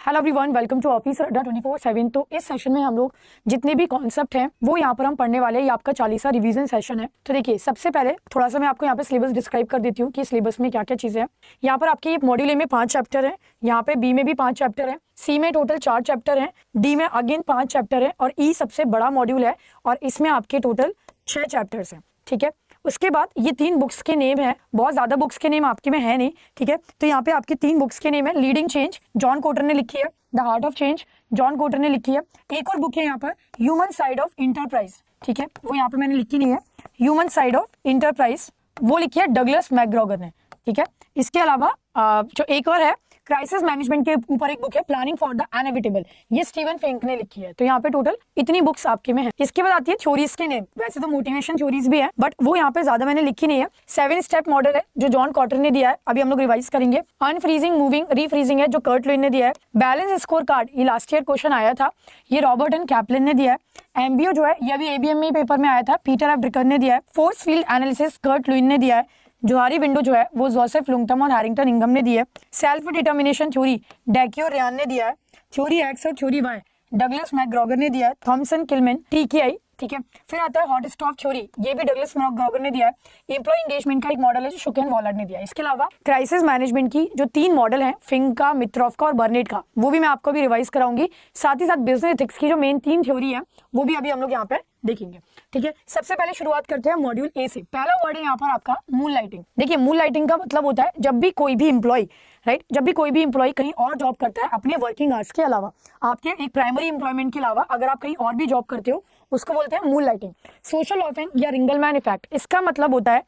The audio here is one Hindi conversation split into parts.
Hello everyone, welcome to office Adda 24/7। तो इस सेशन में हम लोग जितने भी कॉन्सेप्ट हैं वो यहाँ पर हम पढ़ने वाले हैं। ये आपका 40वां रिवीजन सेशन है। तो देखिए, सबसे पहले थोड़ा सा मैं आपको यहाँ पे सिलेबस डिस्क्राइब कर देती हूँ कि सिलेबस में क्या क्या चीज़ें हैं। यहाँ पर आपके मॉड्यूल ए में 5 चैप्टर है, यहाँ पे बी में भी 5 चैप्टर है, सी में टोटल 4 चैप्टर है, डी में अगेन 5 चैप्टर है और ई सबसे बड़ा मॉड्यूल है और इसमें आपके टोटल 6 चैप्टर्स हैं। ठीक है, उसके बाद ये 3 बुक्स के नेम है, बहुत ज़्यादा बुक्स के नेम आपके में है नहीं। ठीक है, तो यहाँ पे आपकी 3 बुक्स के नेम है। लीडिंग चेंज जॉन कोटर ने लिखी है, the heart of change John Kotter ने लिखी है। एक और बुक है यहाँ पर, ह्यूमन साइड ऑफ इंटरप्राइज। ठीक है, वो यहाँ पे मैंने लिखी नहीं है, ह्यूमन साइड ऑफ इंटरप्राइज वो लिखी है डगलस मैकग्रॉगर ने। ठीक है, इसके अलावा जो एक और है क्राइसिस मैनेजमेंट के ऊपर एक बुक है, प्लानिंग फॉर द इनएविटेबल, ये स्टीवन फिंक ने लिखी है। तो यहाँ पे टोटल इतनी बुक्स आपके में है। इसके बाद आती है थ्योरीज के नेम। वैसे तो मोटिवेशन थ्योरीज भी है बट वो यहाँ पे ज्यादा मैंने लिखी नहीं है। 7 स्टेप मॉडल है जो जॉन कॉटर ने दिया है, अभी हम लोग रिवाइज करेंगे। अनफ्रीजिंग मूविंग रीफ्रीजिंग है जो कर्ट लुईन ने दिया है। बैलेंस स्कोर कार्ड, ये लास्ट ईयर क्वेश्चन आया था, ये रॉबर्ट एंड कैप्लिन ने दिया है। एमबीओ जो है ये अभी एबीएम में पेपर में आया था, पीटर एफ ड्रिकर ने दिया है। Force field analysis Kurt Lewin ने दिया है। जोहारी विंडो जो है वो जोसेफ लुंगटम और हैरिंगटन इंगम ने दी है। सेल्फ डिटर्मिनेशन थ्योरी डैकियो रियान ने दिया है। थ्योरी एक्स और थ्योरी वाई डगलस मैकग्रॉगर ने दिया है। Thompson Kilmann टीकेआई। ठीक है, फिर आता है हॉट स्टॉप थ्योरी, ये भी डगलस मैकग्रॉगर ने दिया है। एम्प्लॉय एंगेजमेंट का एक मॉडल है जो शुकेन वॉलर्ड ने दिया है। इसके अलावा क्राइसिस मैनेजमेंट की जो 3 मॉडल हैं, फिंक का, मित्रोफ का और बर्नेट का, वो भी मैं आपको भी रिवाइज कराऊंगी। साथ ही साथ बिजनेस एथिक्स की जो मेन 3 थ्योरी है वो भी अभी हम लोग यहाँ पे देखेंगे। ठीक है, सबसे पहले शुरुआत करते हैं मॉड्यूल ए से। पहला वर्ड है यहाँ पर आपका मून लाइटिंग। देखिए, मून लाइटिंग का मतलब होता है जब भी कोई भी एम्प्लॉय जब भी कोई भी एम्प्लॉय कहीं और जॉब करता है अपने वर्किंग आवर्स के अलावा, आपके एक प्राइमरी एम्प्लॉयमेंट के अलावा अगर आप कहीं और भी जॉब करते हो उसको बोलते हैं मून लाइटिंग। सोशल ऑफिंग या रिंगलमैन इफेक्ट, इसका मतलब होता है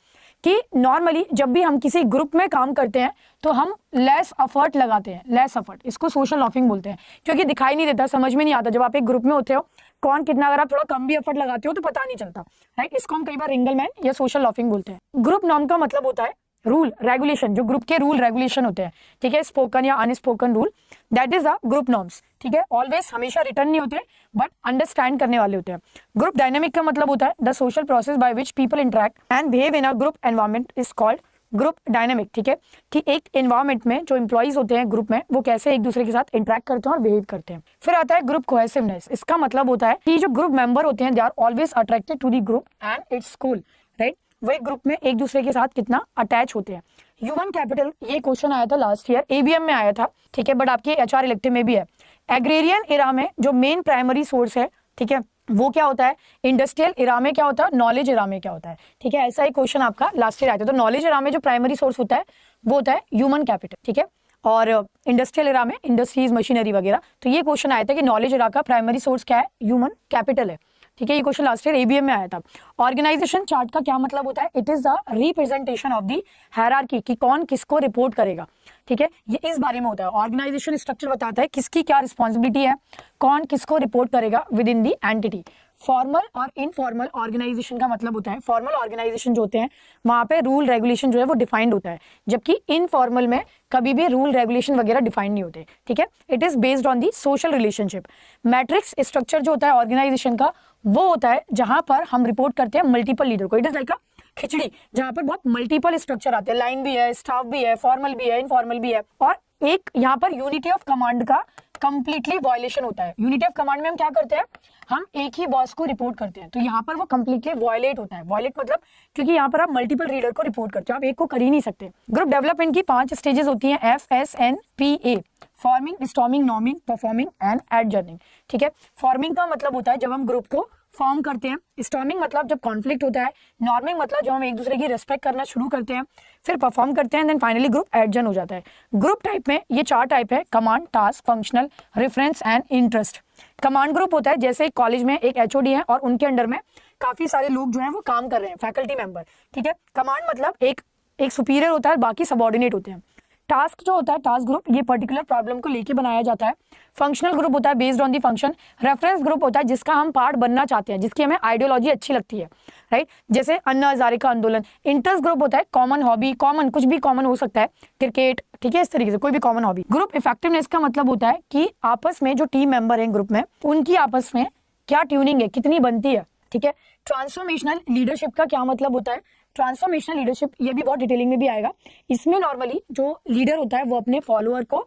कि नॉर्मली जब भी हम किसी ग्रुप में काम करते हैं तो हम लेस एफर्ट लगाते हैं, लेस एफर्ट, इसको सोशल ऑफिंग बोलते हैं। क्योंकि दिखाई नहीं देता, समझ में नहीं आता जब आप एक ग्रुप में होते हो कौन कितना, अगर आप थोड़ा कम भी एफर्ट लगाते हो तो पता नहीं चलता, राइट। इसको हम कई बार रिंगलमैन या सोशल ऑफिंग बोलते हैं। ग्रुप नॉर्म का मतलब होता है रूल रेगुलेशन, जो ग्रुप के रूल रेगुलेशन होते हैं। ठीक है, स्पोकन या unspoken rule, that is the group norms. ठीक है, ऑलवेज हमेशा रिटर्न नहीं होते बट अंडरस्टैंड करने वाले होते हैं। ग्रुप डायनेमिक का मतलब होता है the social process by which people interact and behave in a group environment is called group dynamic. ठीक है, कि एक एनवायरनमेंट में जो एम्प्लॉइज होते हैं ग्रुप में वो कैसे एक दूसरे के साथ इंटरेक्ट करते हैं और बिहेव करते हैं। फिर आता है ग्रुप कोहेसिवनेस। इसका मतलब होता है कि जो ग्रुप मेंबर होते हैं they are always attracted to the group and its goal, right. वो एक ग्रुप में एक दूसरे के साथ कितना अटैच होते हैं। ह्यूमन कैपिटल, ये क्वेश्चन आया था लास्ट ईयर, एबीएम में आया था। ठीक है, बट आपके एचआर इलेक्टिव में भी है। एग्रेरियन इरा में जो मेन प्राइमरी सोर्स है, ठीक है, वो क्या होता है। इंडस्ट्रियल इरा में क्या होता है, नॉलेज इरा में क्या होता है। ठीक है, ऐसा ही क्वेश्चन आपका लास्ट ईयर आया था। तो नॉलेज इरा में जो प्राइमरी सोर्स होता है वो होता है ह्यूमन कैपिटल। ठीक है, और इंडस्ट्रियल इरा में इंडस्ट्रीज, मशीनरी वगैरह। तो ये क्वेश्चन आया था कि नॉलेज इरा का प्राइमरी सोर्स क्या है, ह्यूमन कैपिटल है। ठीक है, ये क्वेश्चन लास्ट ईयर एबीएम में आया था। ऑर्गेनाइजेशन चार्ट का क्या मतलब होता है, it is the representation of the hierarchy, कि कौन किसको रिपोर्ट करेगा। ठीक है, ये इस बारे में होता है। ऑर्गेनाइजेशन स्ट्रक्चर बताता है किसकी क्या रिस्पॉन्सिबिलिटी है, कौन किसको रिपोर्ट करेगा with in the entity. Formal और इनफॉर्मल ऑर्गेनाइजेशन का मतलब होता है, फॉर्मल ऑर्गेनाइजेशन जो होते हैं वहां पे रूल रेगुलेशन जो है वो डिफाइंड होता है, जबकि इनफॉर्मल में कभी भी रूल रेगुलेशन वगैरह डिफाइंड नहीं होते। ठीक है, it is based on the social relationship. Matrix structure जो होता है ऑर्गेनाइजेशन का वो होता है जहां पर हम रिपोर्ट करते हैं मल्टीपल लीडर को। इट इज लाइक अ खिचड़ी जहां पर बहुत मल्टीपल स्ट्रक्चर आते हैं, लाइन भी है, स्टाफ भी है, फॉर्मल भी है, इनफॉर्मल भी है। और एक यहाँ पर यूनिटी ऑफ कमांड का कंप्लीटली वायलेशन होता है। यूनिटी ऑफ कमांड में हम क्या करते हैं, हम एक ही बॉस को रिपोर्ट करते हैं, तो यहाँ पर वो कंप्लीटली वायलेट होता है। वायलेट मतलब क्योंकि यहाँ पर आप मल्टीपल रीडर को रिपोर्ट करते हो, आप एक को कर ही नहीं सकते। ग्रुप डेवलपमेंट की 5 स्टेजेस होती हैं, FSNPA, forming, storming, norming, performing and एडजर्निंग। ठीक है, फॉर्मिंग का मतलब होता है जब हम ग्रुप को फॉर्म करते हैं, स्टॉर्मिंग मतलब जब कॉन्फ्लिक्ट होता है, नॉर्मिंग मतलब जब हम एक दूसरे की रिस्पेक्ट करना शुरू करते हैं, फिर परफॉर्म करते हैं, देन फाइनली ग्रुप एडजर्न हो जाता है। ग्रुप टाइप में ये 4 टाइप है, command, task, functional, reference and interest. Command group होता है जैसे कॉलेज में एक एचओडी है और उनके अंडर में काफी सारे लोग जो हैं वो काम कर रहे हैं, फैकल्टी मेंबर। ठीक है, कमांड मतलब एक सुपीरियर होता है, बाकी सबऑर्डिनेट होते हैं। टास्क जो होता है, टास्क ग्रुप, ये पर्टिकुलर प्रॉब्लम को लेके बनाया जाता है। फंक्शनल ग्रुप होता है based on the function. Reference group होता है जिसका हम पार्ट बनना चाहते हैं, जिसकी हमें आइडियोलॉजी अच्छी लगती है, राइट, जैसे अन्ना हजारे का आंदोलन। इंटरेस्ट ग्रुप होता है कॉमन हॉबी, कॉमन कुछ भी कॉमन हो सकता है, क्रिकेट, ठीक है, इस तरीके से कोई भी कॉमन हॉबी। ग्रुप इफेक्टिवनेस का मतलब होता है कि आपस में जो टीम मेंबर है ग्रुप में उनकी आपस में क्या ट्यूनिंग है, कितनी बनती है। ठीक है, ट्रांसफॉर्मेशनल लीडरशिप का क्या मतलब होता है, ट्रांसफॉर्मेशनल लीडरशिप ये भी बहुत डिटेलिंग में भी आएगा। इसमें नॉर्मली जो लीडर होता है वो अपने फॉलोअर को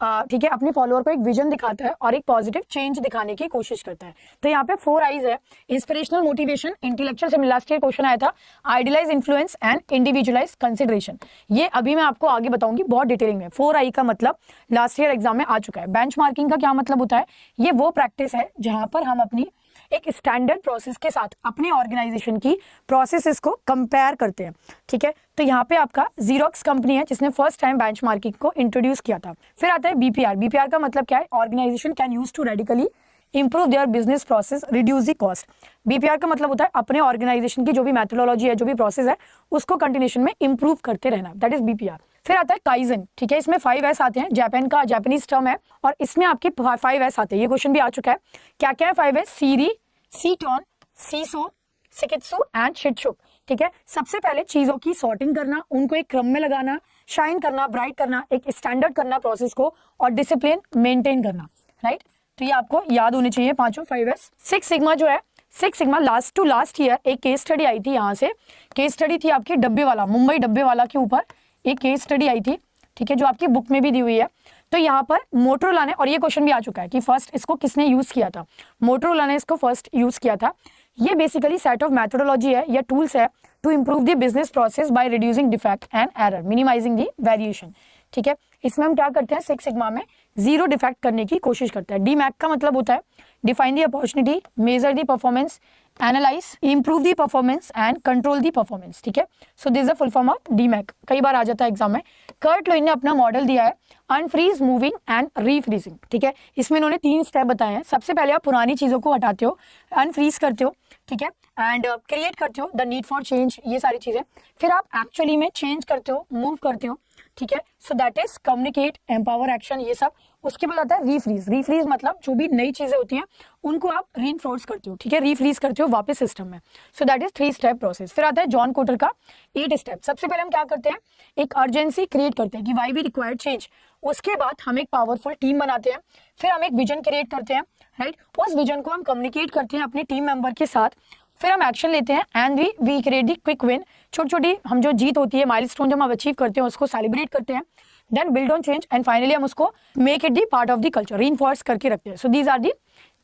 ठीक है, अपने फॉलोअर को एक विजन दिखाता है और एक पॉजिटिव चेंज दिखाने की कोशिश करता है। तो यहाँ पे 4 आईज है, इंस्पिरेशनल, मोटिवेशन, इंटेलेक्चुअल से लास्ट ईयर क्वेश्चन आया था, idealise, influence and individualise consideration. ये अभी मैं आपको आगे बताऊंगी बहुत डिटेलिंग में। 4 आई का मतलब लास्ट ईयर एग्जाम में आ चुका है। बेंचमार्किंग का क्या मतलब होता है? ये वो प्रैक्टिस है जहां पर हम अपनी एक स्टैंडर्ड प्रोसेस के साथ अपने ऑर्गेनाइजेशन की प्रोसेसेस को कंपेयर करते हैं। ठीक है, तो यहाँ पे आपका जीरोक्स कंपनी है जिसने फर्स्ट टाइम बेंचमार्किंग को इंट्रोड्यूस किया था। फिर आता है बीपीआर। बीपीआर का मतलब क्या है? Organisation can use to radically improve their business process, reduce the cost. BPR का मतलब होता है अपने ऑर्गेनाइजेशन की जो भी मेथोडोलॉजी है, जो भी प्रोसेस है, उसको कंटिन्यूएशन में इंप्रूव करते रहना, दैट इज बीपीआर। फिर आता है काइजन। ठीक है, इसमें 5 एस आते हैं, जापान का जापानीज टर्म है और इसमें आपके 5 एस आते हैं। ये क्वेश्चन भी आ चुका है। क्या क्या है 5 एस? Siri, सीटोन, seesaw, सिकित्सु and शिटशुक। ठीक है, सबसे पहले चीजों की सॉर्टिंग करना, उनको एक क्रम में लगाना, शाइन करना, ब्राइट करना, एक स्टैंडर्ड करना प्रोसेस को, और डिसिप्लिन मेंटेन करना। राइट, तो ये आपको याद होने चाहिए पांचों 5 एस। 6 सिग्मा जो है, 6 sigma last to last year एक केस स्टडी आई थी। यहाँ से केस स्टडी थी आपकी डब्बे वाला, मुंबई डब्बे वाला के ऊपर एक केस स्टडी आई थी। ठीक है, जो आपकी बुक में भी दी हुई है। तो यहाँ पर मोटरोला ने, और ये क्वेश्चन भी आ चुका है कि फर्स्ट इसको किसने यूज किया था? मोटरोला ने इसको फर्स्ट यूज किया था। ये बेसिकली सेट ऑफ मेथोडोलॉजी है या टूल्स है to improve the business process by reducing defect and error, minimising the variation. ठीक है, इसमें हम क्या करते हैं? 6 सिग्मा में 0 डिफेक्ट करने की कोशिश करते हैं। डीमैक का मतलब होता है define the opportunity, measure the performance, analyse, improve the performance and control the performance. ठीक है, so this is the full form of DMAIC. कई बार आ जाता है एग्जाम में। कर्ट लोइन ने अपना मॉडल दिया है अनफ्रीज, मूविंग एंड रीफ्रीजिंग। ठीक है, इसमें इन्होंने 3 स्टेप बताए हैं। सबसे पहले आप पुरानी चीजों को हटाते हो, अनफ्रीज करते हो, ठीक है, एंड क्रिएट करते हो द नीड फॉर चेंज, ये सारी चीजें। फिर आप एक्चुअली में चेंज करते हो, मूव करते हो। ठीक है, so that is communicate, empower, action, ये सब। उसके बाद आता है रीफ्रीज। रीफ्रीज मतलब जो भी नई चीजें होती हैं उनको आप रीइंफोर्स करते हो। ठीक है, रीफ्रीज करते हो वापस सिस्टम में। So that is 3 step process. फिर आता है जॉन कोटर का 8 स्टेप। सबसे पहले हम क्या करते हैं? एक अर्जेंसी क्रिएट करते हैं कि वाई वी रिक्वायर्ड चेंज। उसके बाद हम एक पावरफुल टीम बनाते हैं। फिर हम एक विजन क्रिएट करते हैं, राइट। उस विजन को हम कम्युनिकेट करते हैं अपने टीम मेंबर के साथ। फिर हम एक्शन लेते हैं and we create the quick win. छोटी छोटी हम जो जीत होती है, माइलस्टोन जब हम अचीव करते हैं, उसको सेलिब्रेट करते हैं। Then build on change and finally हम उसको make it the part of the culture, reinforce करके रखते हैं। So these are the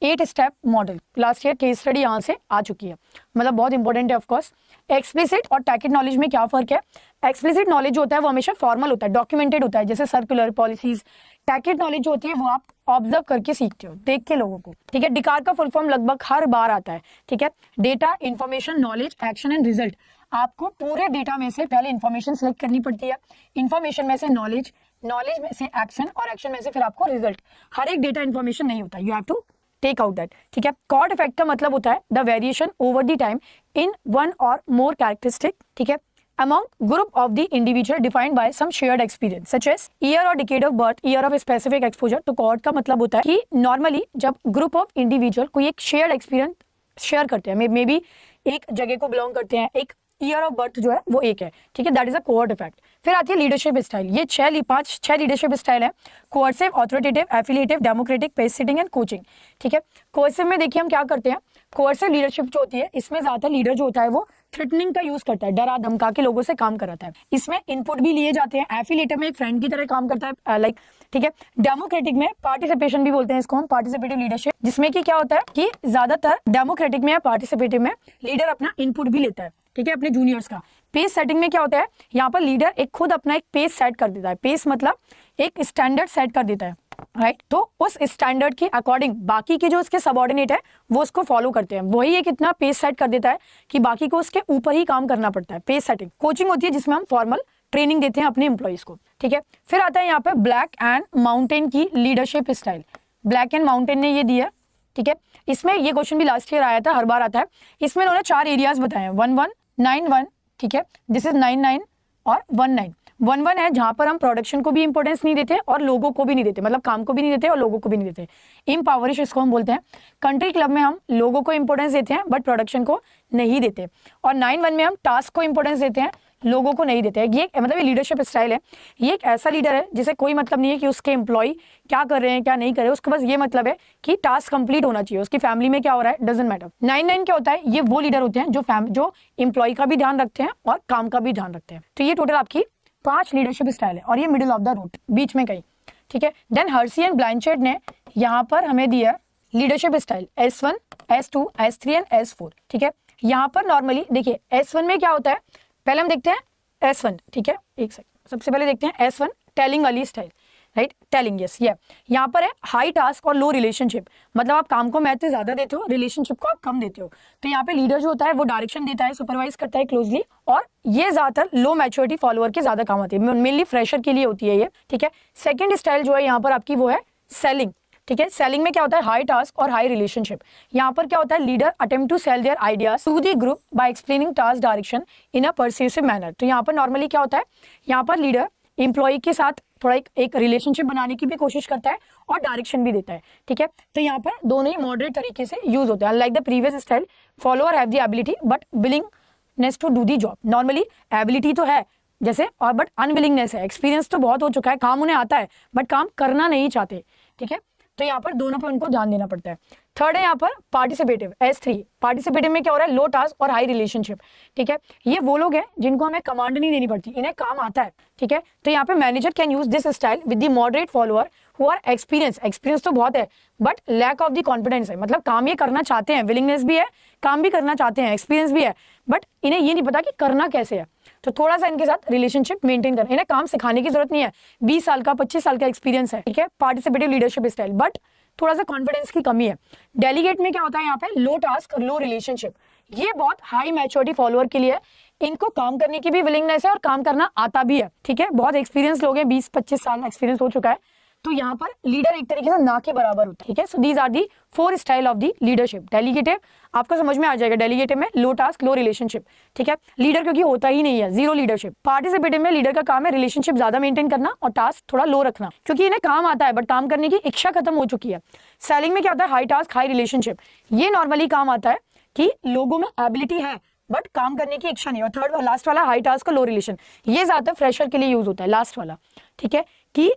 8 step model. Last year case study यहाँ से आ चुकी है, मतलब बहुत इंपॉर्टेंट है ऑफकोर्स। एक्सप्लिसिट और टैकेट नॉलेज में क्या फर्क है? एक्सप्लिसिट नॉलेज जो होता है वो हमेशा फॉर्मल होता है, डॉक्यूमेंटेड होता है, जैसे सर्कुलर पॉलिसीज। टैकेट नॉलेज जो होती है वो आप ऑब्जर्व करके सीखते हो, देख के लोगों को। ठीक है, डिकार का फुल फॉर्म लगभग हर बार आता है। ठीक है, data, information, knowledge, action and result. आपको पूरे डेटा में से पहले इंफॉर्मेशन सेलेक्ट करनी पड़ती है, इंफॉर्मेशन में से नॉलेज, नॉलेज में से एक्शन और एक्शन में से फिर आपको रिजल्ट। हर एक डेटा इंफॉर्मेशन नहीं होता, you have to take out that. ठीक है, कॉर्ड इफेक्ट का मतलब होता है the variation over the time in one or more characteristic. ठीक है, among group of the individual defined by some shared experience such as year or decade of birth, year of specific exposure। तो cohort का मतलब होता है कि नॉर्मली जब ग्रुप ऑफ इंडिविजुअल कोई एक शेयर्ड एक्सपीरियंस शेयर करते हैं, मे बी एक जगह को बिलोंग करते हैं, एक ईयर ऑफ बर्थ जो है वो एक है। ठीक है, that is a cohort effect. फिर आती है लीडरशिप स्टाइल। ये 6 लीडरशिप स्टाइल है, coercive, authoritative, affiliative, democratic, pace setting and coaching. ठीक है, कोअर्सिव में देखिए हम क्या करते हैं, कोअर्सिव लीडरशिप जो होती है इसमें ज्यादातर लीडर जो होता है वो थ्रेटनिंग का यूज करता है, डरा धमका के लोगों से काम कराता है। इसमें इनपुट भी लिए जाते हैं। एफिलिएटिव में एक फ्रेंड की तरह काम करता है, लाइक। ठीक है, डेमोक्रेटिक में पार्टिसिपेशन भी बोलते हैं इसको हम, पार्टिसिपेटिव लीडरशिप, जिसमें कि क्या होता है कि ज्यादातर डेमोक्रेटिक में या पार्टिसिपेटिव में लीडर अपना इनपुट भी लेता है। ठीक है, अपने जूनियर्स का। पेस सेटिंग में क्या होता है, यहाँ पर लीडर एक खुद अपना एक पेस सेट कर देता है। पेस मतलब एक स्टैंडर्ड सेट कर देता है, राइट। तो उस स्टैंडर्ड के अकॉर्डिंग बाकी के जो उसके सबऑर्डिनेट है वो उसको फॉलो करते हैं। वही एक इतना पेस सेट कर देता है कि बाकी को उसके ऊपर ही काम करना पड़ता है। Pace setting. कोचिंग होती है जिसमें हम फॉर्मल ट्रेनिंग देते हैं अपने एम्प्लॉइज को। ठीक है, फिर आता है यहाँ पे ब्लैक एंड माउंटेन की leadership style. Black and mountain ने ये दिया। ठीक है, इसमें ये क्वेश्चन भी लास्ट ईयर आया था, हर बार आता है। इसमें उन्होंने 4 एरियाज बताए हैं, 1191। ठीक है, दिस इज 99 और 19। 11 है जहां पर हम प्रोडक्शन को भी इंपॉर्टेंस नहीं देते और लोगों को भी नहीं देते, मतलब काम को भी नहीं देते और लोगों को भी नहीं देते। इम्पावरिश इसको हम बोलते हैं। कंट्री क्लब में हम लोगों को इंपॉर्टेंस देते हैं बट प्रोडक्शन को नहीं देते। और 9-1 में हम टास्क को इंपॉर्टेंस देते हैं, लोगों को नहीं देते हैं। ये मतलब ये लीडरशिप स्टाइल है। ये एक ऐसा लीडर है जिसे कोई मतलब नहीं है कि उसके एम्प्लॉय क्या कर रहे हैं क्या नहीं कर रहे, उसको बस ये मतलब है कि टास्क कंप्लीट होना चाहिए, उसकी फैमिली में क्या हो रहा है डजंट मैटर। 9-9 क्या होता है, ये वो लीडर होते हैं जो एम्प्लॉय का भी ध्यान रखते हैं और काम का भी ध्यान रखते हैं। तो ये टोटल आपकी 5 लीडरशिप स्टाइल है और ये मिडिल ऑफ द रूट, बीच में कहीं। ठीक है। देन हर्सी एंड ब्लैंचेट ने यहाँ पर हमें दिया leadership style S1, S2, S3 and S4, ठीक है। यहाँ पर नॉर्मली देखिए S1 में क्या होता है, पहले हम देखते हैं S1, ठीक है, एक सेकंड, सबसे पहले देखते हैं S1 टेलिंग वाली स्टाइल, राइट, टेलिंग, यस, ये यहाँ पर है हाई टास्क और लो रिलेशनशिप, मतलब आप काम को महत्व ज्यादा देते हो, रिलेशनशिप को आप कम देते हो। तो यहाँ पे लीडर जो होता है वो डायरेक्शन देता है, सुपरवाइज करता है क्लोजली, और ये ज्यादातर लो मैच्योरिटी फॉलोअर के ज्यादा काम आती है, मेनली फ्रेशर के लिए होती है ये, ठीक है। सेकेंड स्टाइल जो है यहाँ पर आपकी वो है सेलिंग, ठीक है। सेलिंग में क्या होता है, हाई टास्क और हाई रिलेशनशिप। यहाँ पर क्या होता है, leader attempt to sell their ideas to the group by explaining task direction in a persuasive manner. तो यहाँ पर नॉर्मली क्या होता है, यहाँ पर लीडर एम्प्लॉय के साथ थोड़ा एक रिलेशनशिप बनाने की भी कोशिश करता है और डायरेक्शन भी देता है, ठीक है। तो यहाँ पर दोनों ही मॉडरेट तरीके से यूज होते हैं। Like the previous style, follower have the ability but willingness to do the job. Normally ability तो है जैसे, और बट अनविलिंगनेस है, एक्सपीरियंस तो बहुत हो चुका है, काम उन्हें आता है बट काम करना नहीं चाहते, ठीक है। तो यहाँ पर दोनों पे उनको ध्यान देना पड़ता है। थर्ड है यहाँ पर पार्टिसिपेटिव, S3। पार्टिसिपेटिव में क्या हो रहा है, लो टास्क और हाई रिलेशनशिप, ठीक है। ये वो लोग हैं जिनको हमें कमांड नहीं देनी पड़ती, इन्हें काम आता है, ठीक है। तो यहाँ पे manager can use this style with the moderate follower who are experience तो बहुत है but lack of the confidence है, मतलब काम ये करना चाहते हैं, विलिंगनेस भी है, काम भी करना चाहते हैं, एक्सपीरियंस भी है, बट इन्हें ये नहीं पता कि करना कैसे है। तो थोड़ा सा इनके साथ रिलेशनशिप मेंटेन करना, इन्हें काम सिखाने की जरूरत नहीं है, 20 साल का 25 साल का एक्सपीरियंस है, ठीक है। पार्टिसिपेटिव लीडरशिप स्टाइल, बट थोड़ा सा कॉन्फिडेंस की कमी है। डेलीगेट में क्या होता है, यहाँ पे लो टास्क और लो रिलेशनशिप, ये बहुत हाई मैच्योरिटी फॉलोअर के लिए, इनको काम करने की भी विलिंगनेस है और काम करना आता भी है, ठीक है। बहुत एक्सपीरियंस लोग हैं, 20-25 साल एक्सपीरियंस हो चुका है, तो यहाँ पर लीडर एक तरीके से ना के बराबर होता है, ठीक है। So these are the 4 style of the leadership. Delegative आपको समझ में आ जाएगा, डेलीगेटिव में लो टास्क लो रिलेशनशिप, ठीक है। लीडर क्योंकि होता ही नहीं है, जीरो लीडरशिप। पार्टिसिपेटिव में लीडर का काम है रिलेशनशिप ज्यादा मेंटेन करना और टास्क थोड़ा लो रखना, क्योंकि इन्हें काम आता है बट काम करने की इच्छा खत्म हो चुकी है। सेलिंग में क्या होता है, हाई टास्क हाई रिलेशनशिप, ये नॉर्मली काम आता है कि लोगों में एबिलिटी है बट काम करने की इच्छा नहीं। और थर्ड लास्ट वाला हाई टास्क लो रिलेशन, ये ज्यादा फ्रेशर के लिए यूज होता है, लास्ट वाला, ठीक है, कि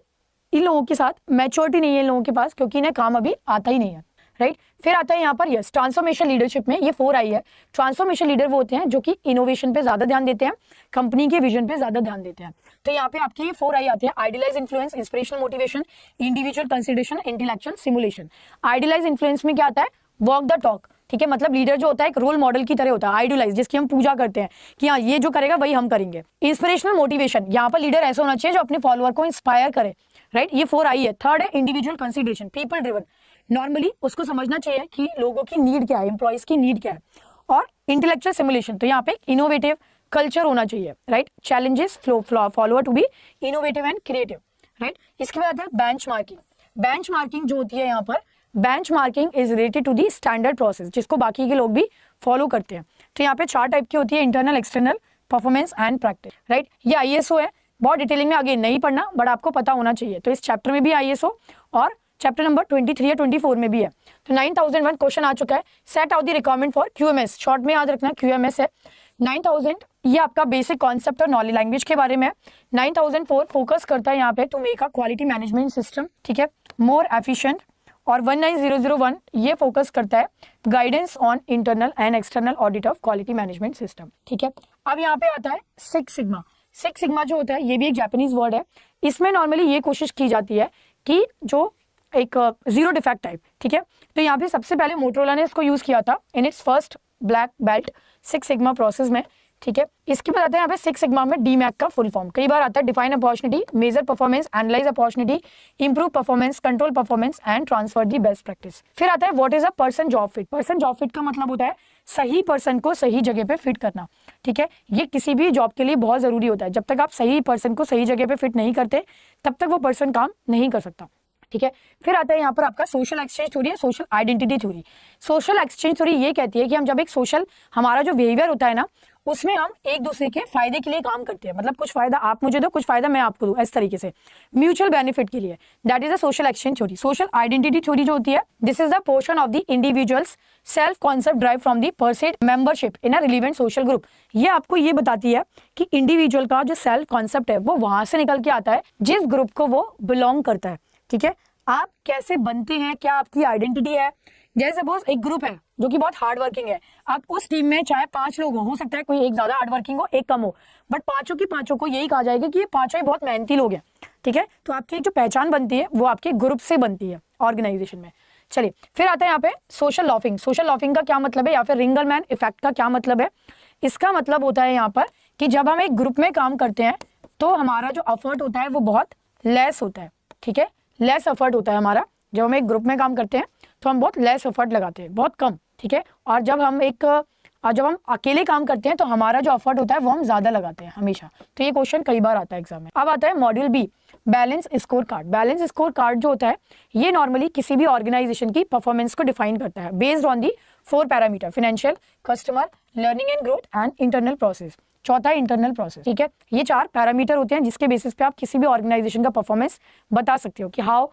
इन लोगों के साथ मैच्योरिटी नहीं है इन लोगों के पास, क्योंकि इन्हें काम अभी आता ही नहीं है, राइट। फिर आता है यहाँ पर यस ट्रांसफॉर्मेशन लीडरशिप में, ये 4 आई है। ट्रांसफॉर्मेशन लीडर वो होते हैं जो कि इनोवेशन पे ज्यादा ध्यान देते हैं, कंपनी के विजन पे ज्यादा ध्यान देते हैं। तो यहाँ पे आपके ये 4 आई आते हैं, idealise influence, inspirational motivation, individual consideration, intellectual simulation. Idealise influence में क्या आता है, वॉक द टॉक, ठीक है, मतलब लीडर जो होता है एक रोल मॉडल की तरह होता है, आइडियलाइज जिसकी हम पूजा करते हैं कि हाँ ये जो करेगा वही हम करेंगे। इंस्पिरेशनल मोटिवेशन, यहाँ पर लीडर ऐसा होना चाहिए जो अपने फॉलोअर को इंस्पायर करे, राइट, ये 4 आई है। थर्ड है individual consideration, people driven, normally उसको समझना चाहिए कि लोगों की नीड क्या है, एम्प्लॉइज की नीड क्या है। और इंटेलेक्चुअल सिमुलेशन, तो यहाँ पे इनोवेटिव कल्चर होना चाहिए, right, challenges follower to be innovative and creative, right. इसके बाद आता है बेंचमार्किंग। बेंचमार्किंग जो होती है यहाँ पर, benchmarking is related to the standard process, जिसको बाकी के लोग भी फॉलो करते हैं। तो यहाँ पे 4 टाइप की होती है, internal, external, performance and practice, right. ये ISO है, बहुत डिटेलिंग में आगे नहीं पढ़ना बट आपको पता होना चाहिए। तो इस चैप्टर में भी ISO और चैप्टर नंबर 23 या 24 में भी है। तो 9001 क्वेश्चन आ चुका है। Set out the requirement for QMS, short में याद रखना QMS है। 9000 ये आपका बेसिक कॉन्सेप्ट और नॉलेज लैंग्वेज के बारे में है। 9004 फोकस करता है यहाँ पे to make a quality management system, ठीक है, मोर एफिशिएंट। और 19001 ये फोकस करता है guidance on internal and external audit of quality management system, ठीक है। अब यहाँ पे आता है 6 सिग्मा। 6 सिग्मा जो होता है ये भी एक जापानीज वर्ड है। इसमें नॉर्मली ये कोशिश की जाती है कि जो एक जीरो डिफेक्ट टाइप, ठीक है। तो यहाँ पे सबसे पहले मोटरोला ने इसको यूज किया था in its first black belt 6 sigma process में, ठीक है। इसके बाद आता है यहाँ पे 6 सिग्मा में DMAC का फुल फॉर्म। कई बार आता है define opportunity, measure performance, analyse opportunity, improve performance, control performance and transfer the best practice. फिर आता है what is a person job fit. Person job fit का मतलब होता है सही पर्सन को सही जगह पे फिट करना, ठीक है। ये किसी भी जॉब के लिए बहुत जरूरी होता है। जब तक आप सही पर्सन को सही जगह पे फिट नहीं करते तब तक वो पर्सन काम नहीं कर सकता, ठीक है। फिर आता है यहाँ पर आपका सोशल एक्सचेंज थ्योरी है, social identity theory. Social exchange theory ये कहती है कि हम जब एक सोशल हमारा जो बिहेवियर होता है ना उसमें हम एक दूसरे के फायदे के लिए काम करते हैं, मतलब कुछ फायदा आप मुझे दो, कुछ फायदा मैं आपको दूं, इस तरीके से म्यूचुअल बेनिफिट के लिए। That is a social exchange theory. Social identity theory जो होती है, this is the portion of the individual's self concept drive from the perceived membership in a relevant social group. ये आपको ये बताती है कि इंडिविजुअल का जो सेल्फ कॉन्सेप्ट है वो वहां से निकल के आता है जिस ग्रुप को वो बिलोंग करता है, ठीक है। आप कैसे बनते हैं, क्या आपकी आइडेंटिटी है, जैसे सपोज एक ग्रुप है जो कि बहुत हार्ड वर्किंग है, आप उस टीम में चाहे 5 लोग हो सकता है कोई एक ज्यादा हार्ड वर्किंग हो, एक कम हो, बट पांचों की पांचों को यही कहा जाएगा कि ये पांचों ही बहुत मेहनती लोग हैं, ठीक है। तो आपकी जो पहचान बनती है वो आपके ग्रुप से बनती है ऑर्गेनाइजेशन में। चलिए फिर आता है यहाँ पे सोशल लॉफिंग। सोशल लॉफिंग का क्या मतलब है, या फिर रिंगलमैन इफेक्ट का क्या मतलब है? इसका मतलब होता है यहाँ पर कि जब हम एक ग्रुप में काम करते हैं तो हमारा जो एफर्ट होता है वो बहुत लेस होता है, ठीक है, लेस एफर्ट होता है हमारा। जब हम एक ग्रुप में काम करते हैं तो हम बहुत लेस एफर्ट लगाते हैं, बहुत कम, ठीक है। और जब हम अकेले काम करते हैं तो हमारा जो एफर्ट होता है वो हम ज्यादा लगाते हैं हमेशा। तो ये क्वेश्चन कई बार आता है एग्जाम में। अब आता है module B, balance score card. Balance score card जो होता है ये नॉर्मली किसी भी ऑर्गेनाइजेशन की परफॉर्मेंस को डिफाइन करता है based on the 4 parameter, financial, customer, learning and growth and internal process. चौथा है इंटरनल प्रोसेस, ठीक है। ये 4 पैरामीटर होते हैं जिसके बेसिस पे आप किसी भी ऑर्गेनाइजेशन का परफॉर्मेंस बता सकते हो कि how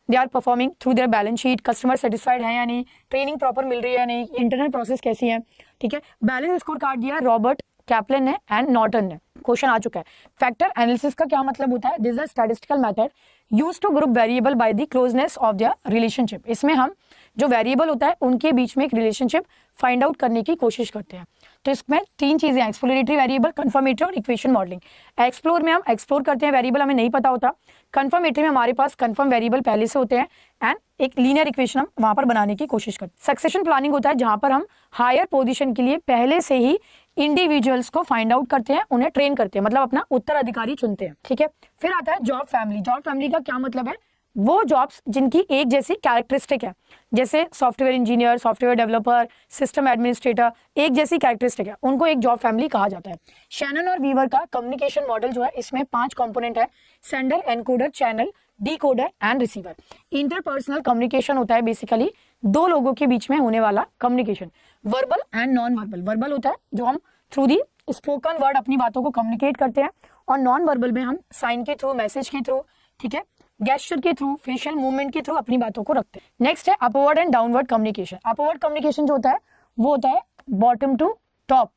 they are performing through their balance sheet, customer satisfied है या नहीं, ट्रेनिंग प्रॉपर मिल रही है या नहीं, इंटरनल प्रोसेस कैसी है, ठीक है। बैलेंस स्कोर कार्ड दिया रॉबर्ट कैप्लन ने एंड नॉर्टन ने, क्वेश्चन आ चुका है। फैक्टर एनालिसिस का क्या मतलब होता है? This is a statistical method used to group variable by the closeness of their relationship. इसमें हम जो वेरिएबल होता है उनके बीच में एक रिलेशनशिप फाइंड आउट करने की कोशिश करते हैं। तो इसमें 3 चीजें हैं, एक्सप्लोरेटरी वेरिएबल, कंफर्मेटरी और इक्वेशन मॉडलिंग। एक्सप्लोर में हम एक्सप्लोर करते हैं, वेरिएबल हमें नहीं पता होता। कंफर्मेटरी में हमारे पास कंफर्म वेरिएबल पहले से होते हैं एंड एक लीनियर इक्वेशन हम वहां पर बनाने की कोशिश करते हैं। सक्सेशन प्लानिंग होता है जहां पर हम हायर पोजीशन के लिए पहले से ही इंडिविजुअल्स को फाइंड आउट करते हैं, उन्हें ट्रेन करते हैं, मतलब अपना उत्तराधिकारी चुनते हैं, ठीक है। फिर आता है जॉब फैमिली। जॉब फैमिली का क्या मतलब है? वो जॉब्स जिनकी एक जैसी कैरेक्टरिस्टिक है, जैसे software engineer, software developer, system administrator, एक जैसी कैरेक्टरिस्टिक है, उनको एक जॉब फैमिली कहा जाता है। शैनन और वीवर का कम्युनिकेशन मॉडल जो है इसमें 5 कंपोनेंट है, sender, encoder, channel, decoder and receiver. Interpersonal communication होता है बेसिकली 2 लोगों के बीच में होने वाला communication. Verbal and non verbal. Verbal होता है जो हम थ्रू दी स्पोकन वर्ड अपनी बातों को कम्युनिकेट करते हैं, और नॉन वर्बल में हम साइन के थ्रू, मैसेज के थ्रू, ठीक है, गेस्चर के थ्रू, फेशियल मूवमेंट के थ्रू अपनी बातों को रखते हैं। नेक्स्ट है upward and downward communication. Upward communication जो होता है वो होता है बॉटम टू टॉप,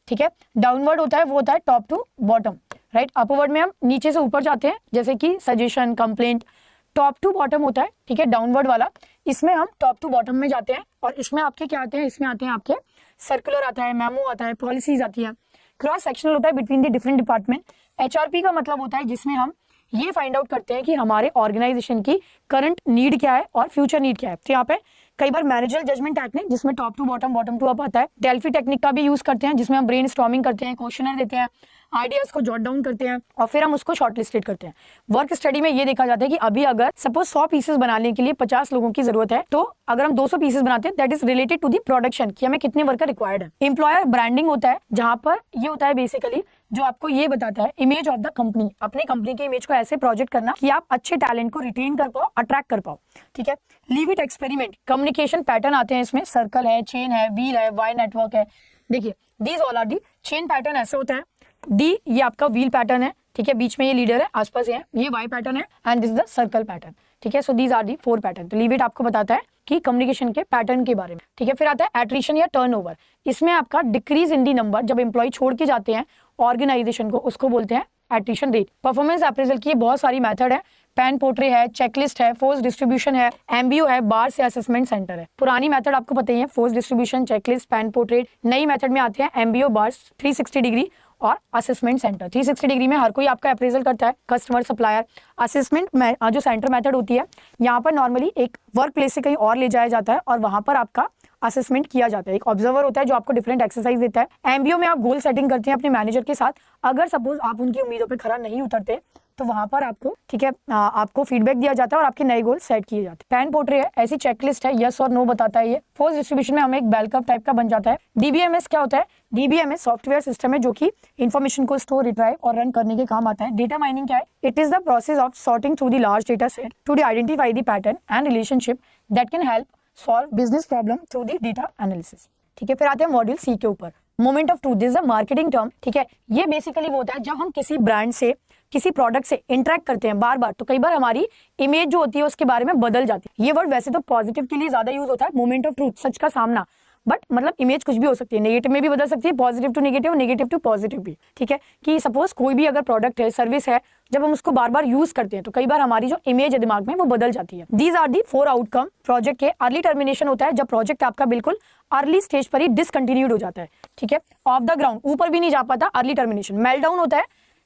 ठीक है। डाउनवर्ड होता है वो होता है top to bottom, right. Upward में हम नीचे से ऊपर जाते हैं जैसे कि suggestion, complaint. Top to bottom होता है, ठीक है, डाउनवर्ड वाला, इसमें हम टॉप टू बॉटम में जाते हैं। और इसमें आपके क्या आते हैं? इसमें आते हैं आपके सर्कुलर आता है, मेमो आता है, पॉलिसीज आती है। क्रॉस सेक्शनल होता है between the different department. HRP का मतलब होता है जिसमें हम ये फाइंड आउट करते हैं कि हमारे ऑर्गेनाइजेशन की करंट नीड क्या है और फ्यूचर नीड क्या है। तो यहाँ पे कई बार मैनेजर जजमेंट टेक्निक जिसमें top to bottom, bottom to up आता है। डेल्फी टेक्निक का भी यूज करते हैं जिसमें हम ब्रेन स्टॉर्मिंग करते हैं, क्वेश्चनर देते हैं, आइडियाज को जॉट डाउन करते हैं और फिर हम उसको शॉर्टलिस्टेड करते हैं। वर्क स्टडी में ये देखा जाता है कि अभी अगर सपोज 100 पीसेस बनाने के लिए 50 लोगों की जरूरत है, तो अगर हम 200 पीसेस बनाते हैं that is related to the production कि हमें कितने वर्कर रिक्वायर्ड है। एम्प्लॉयर ब्रांडिंग होता है जहां पर ये होता है बेसिकली जो आपको ये बताता है इमेज ऑफ द कंपनी, अपनी कंपनी की इमेज को ऐसे प्रोजेक्ट करना कि आप अच्छे टैलेंट को रिटेन कर पाओ, अट्रैक्ट कर पाओ, ठीक है। Leave it experiment. Communication pattern आते हैं इसमें, सर्कल है, चेन है, व्हील है, वाई नेटवर्क है। देखिए these all are the chain pattern ऐसे होता है। डी ये आपका व्हील पैटर्न है, ठीक है, बीच में ये लीडर है, आसपास ये वाई पैटर्न है and this the circle pattern, ठीक है। So these are the 4 pattern. तो लीव इट आपको बताता है कि कम्युनिकेशन के पैटर्न के बारे में, ठीक है। फिर आता है एट्रिशन या टर्नओवर। इसमें आपका डिक्रीज इन दी नंबर, जब एम्प्लॉय छोड़ के जाते हैं ऑर्गेनाइजेशन को, उसको बोलते हैं एट्रिशन रेट। परफॉर्मेंस अप्रेजल की बहुत सारी मेथड है, पेन पोर्ट्रे है, चेकलिस्ट है, फोर्स डिस्ट्रीब्यूशन है, एमबीओ है, बार से असेसमेंट सेंटर है। पुरानी मेथड आपको पता ही है, force distribution, checklist, pen portrait. नई मेथड में आते हैं एमबीओ, बार्स, 360 डिग्री और असेसमेंट सेंटर। 360 डिग्री में हर कोई आपका अप्रेजल करता है, कस्टमर, सप्लायर। असेसमेंट में जो सेंटर मेथड होती है, यहाँ पर नॉर्मली एक वर्क प्लेस से कहीं और ले जाया जाता है और वहां पर आपका असेसमेंट किया जाता है। एक ऑब्जर्वर होता है जो आपको डिफरेंट एक्सरसाइज देता है। एमबीओ में आप गोल सेटिंग करते हैं अपने मैनेजर के साथ, अगर सपोज आप उनकी उम्मीदों पे खरा नहीं उतरते तो वहां पर आपको, ठीक है, आपको फीडबैक दिया जाता है और आपके नए गोल सेट किए जाते हैं। पेन पोर्ट्रे है, ऐसी चेकलिस्ट है, यस और नो बताता है ये। फोर्स डिस्ट्रीब्यूशन में हमें एक बेल कर्व टाइप का बन जाता है। डीबीएमएस क्या होता है? डीबीएमएस सॉफ्टवेयर सिस्टम है जो कि इन्फॉर्मेशन को स्टोर, रिट्राइव और रन करने के काम आता है। डेटा माइनिंग क्या है? It is the process of sorting through the large data set to identify the pattern and relationship that can help solve business problem through the data analysis, ठीक है। फिर आते हैं मॉड्यूल सी के ऊपर, moment of truth. This is a marketing term, ठीक है। ये बेसिकली वो होता है जब हम किसी ब्रांड से, किसी प्रोडक्ट से इंटरेक्ट करते हैं बार बार, तो कई बार हमारी इमेज जो होती है उसके बारे में बदल जाती है। ये वर्ड वैसे तो पॉजिटिव के लिए ज्यादा यूज होता है, मोमेंट ऑफ ट्रूथ, सच का सामना, बट मतलब इमेज कुछ भी हो सकती है, नेगेटिव में भी बदल सकती है, positive to negative, negative to positive भी, ठीक है। कि सपोज कोई भी अगर प्रोडक्ट है, सर्विस है, जब हम उसको बार बार यूज करते हैं तो कई बार हमारी जो इमेज है दिमाग में वो बदल जाती है। These are the 4 outcome project के। अर्ली टर्मिनेशन होता है जब प्रोजेक्ट आपका बिल्कुल अर्ली स्टेज पर ही डिसकंटिन्यूड हो जाता है, ठीक है। ऑफ द ग्राउंड, ऊपर भी नहीं जा पाता, अर्ली टर्मिनेशन। मेल्ट डाउन होता है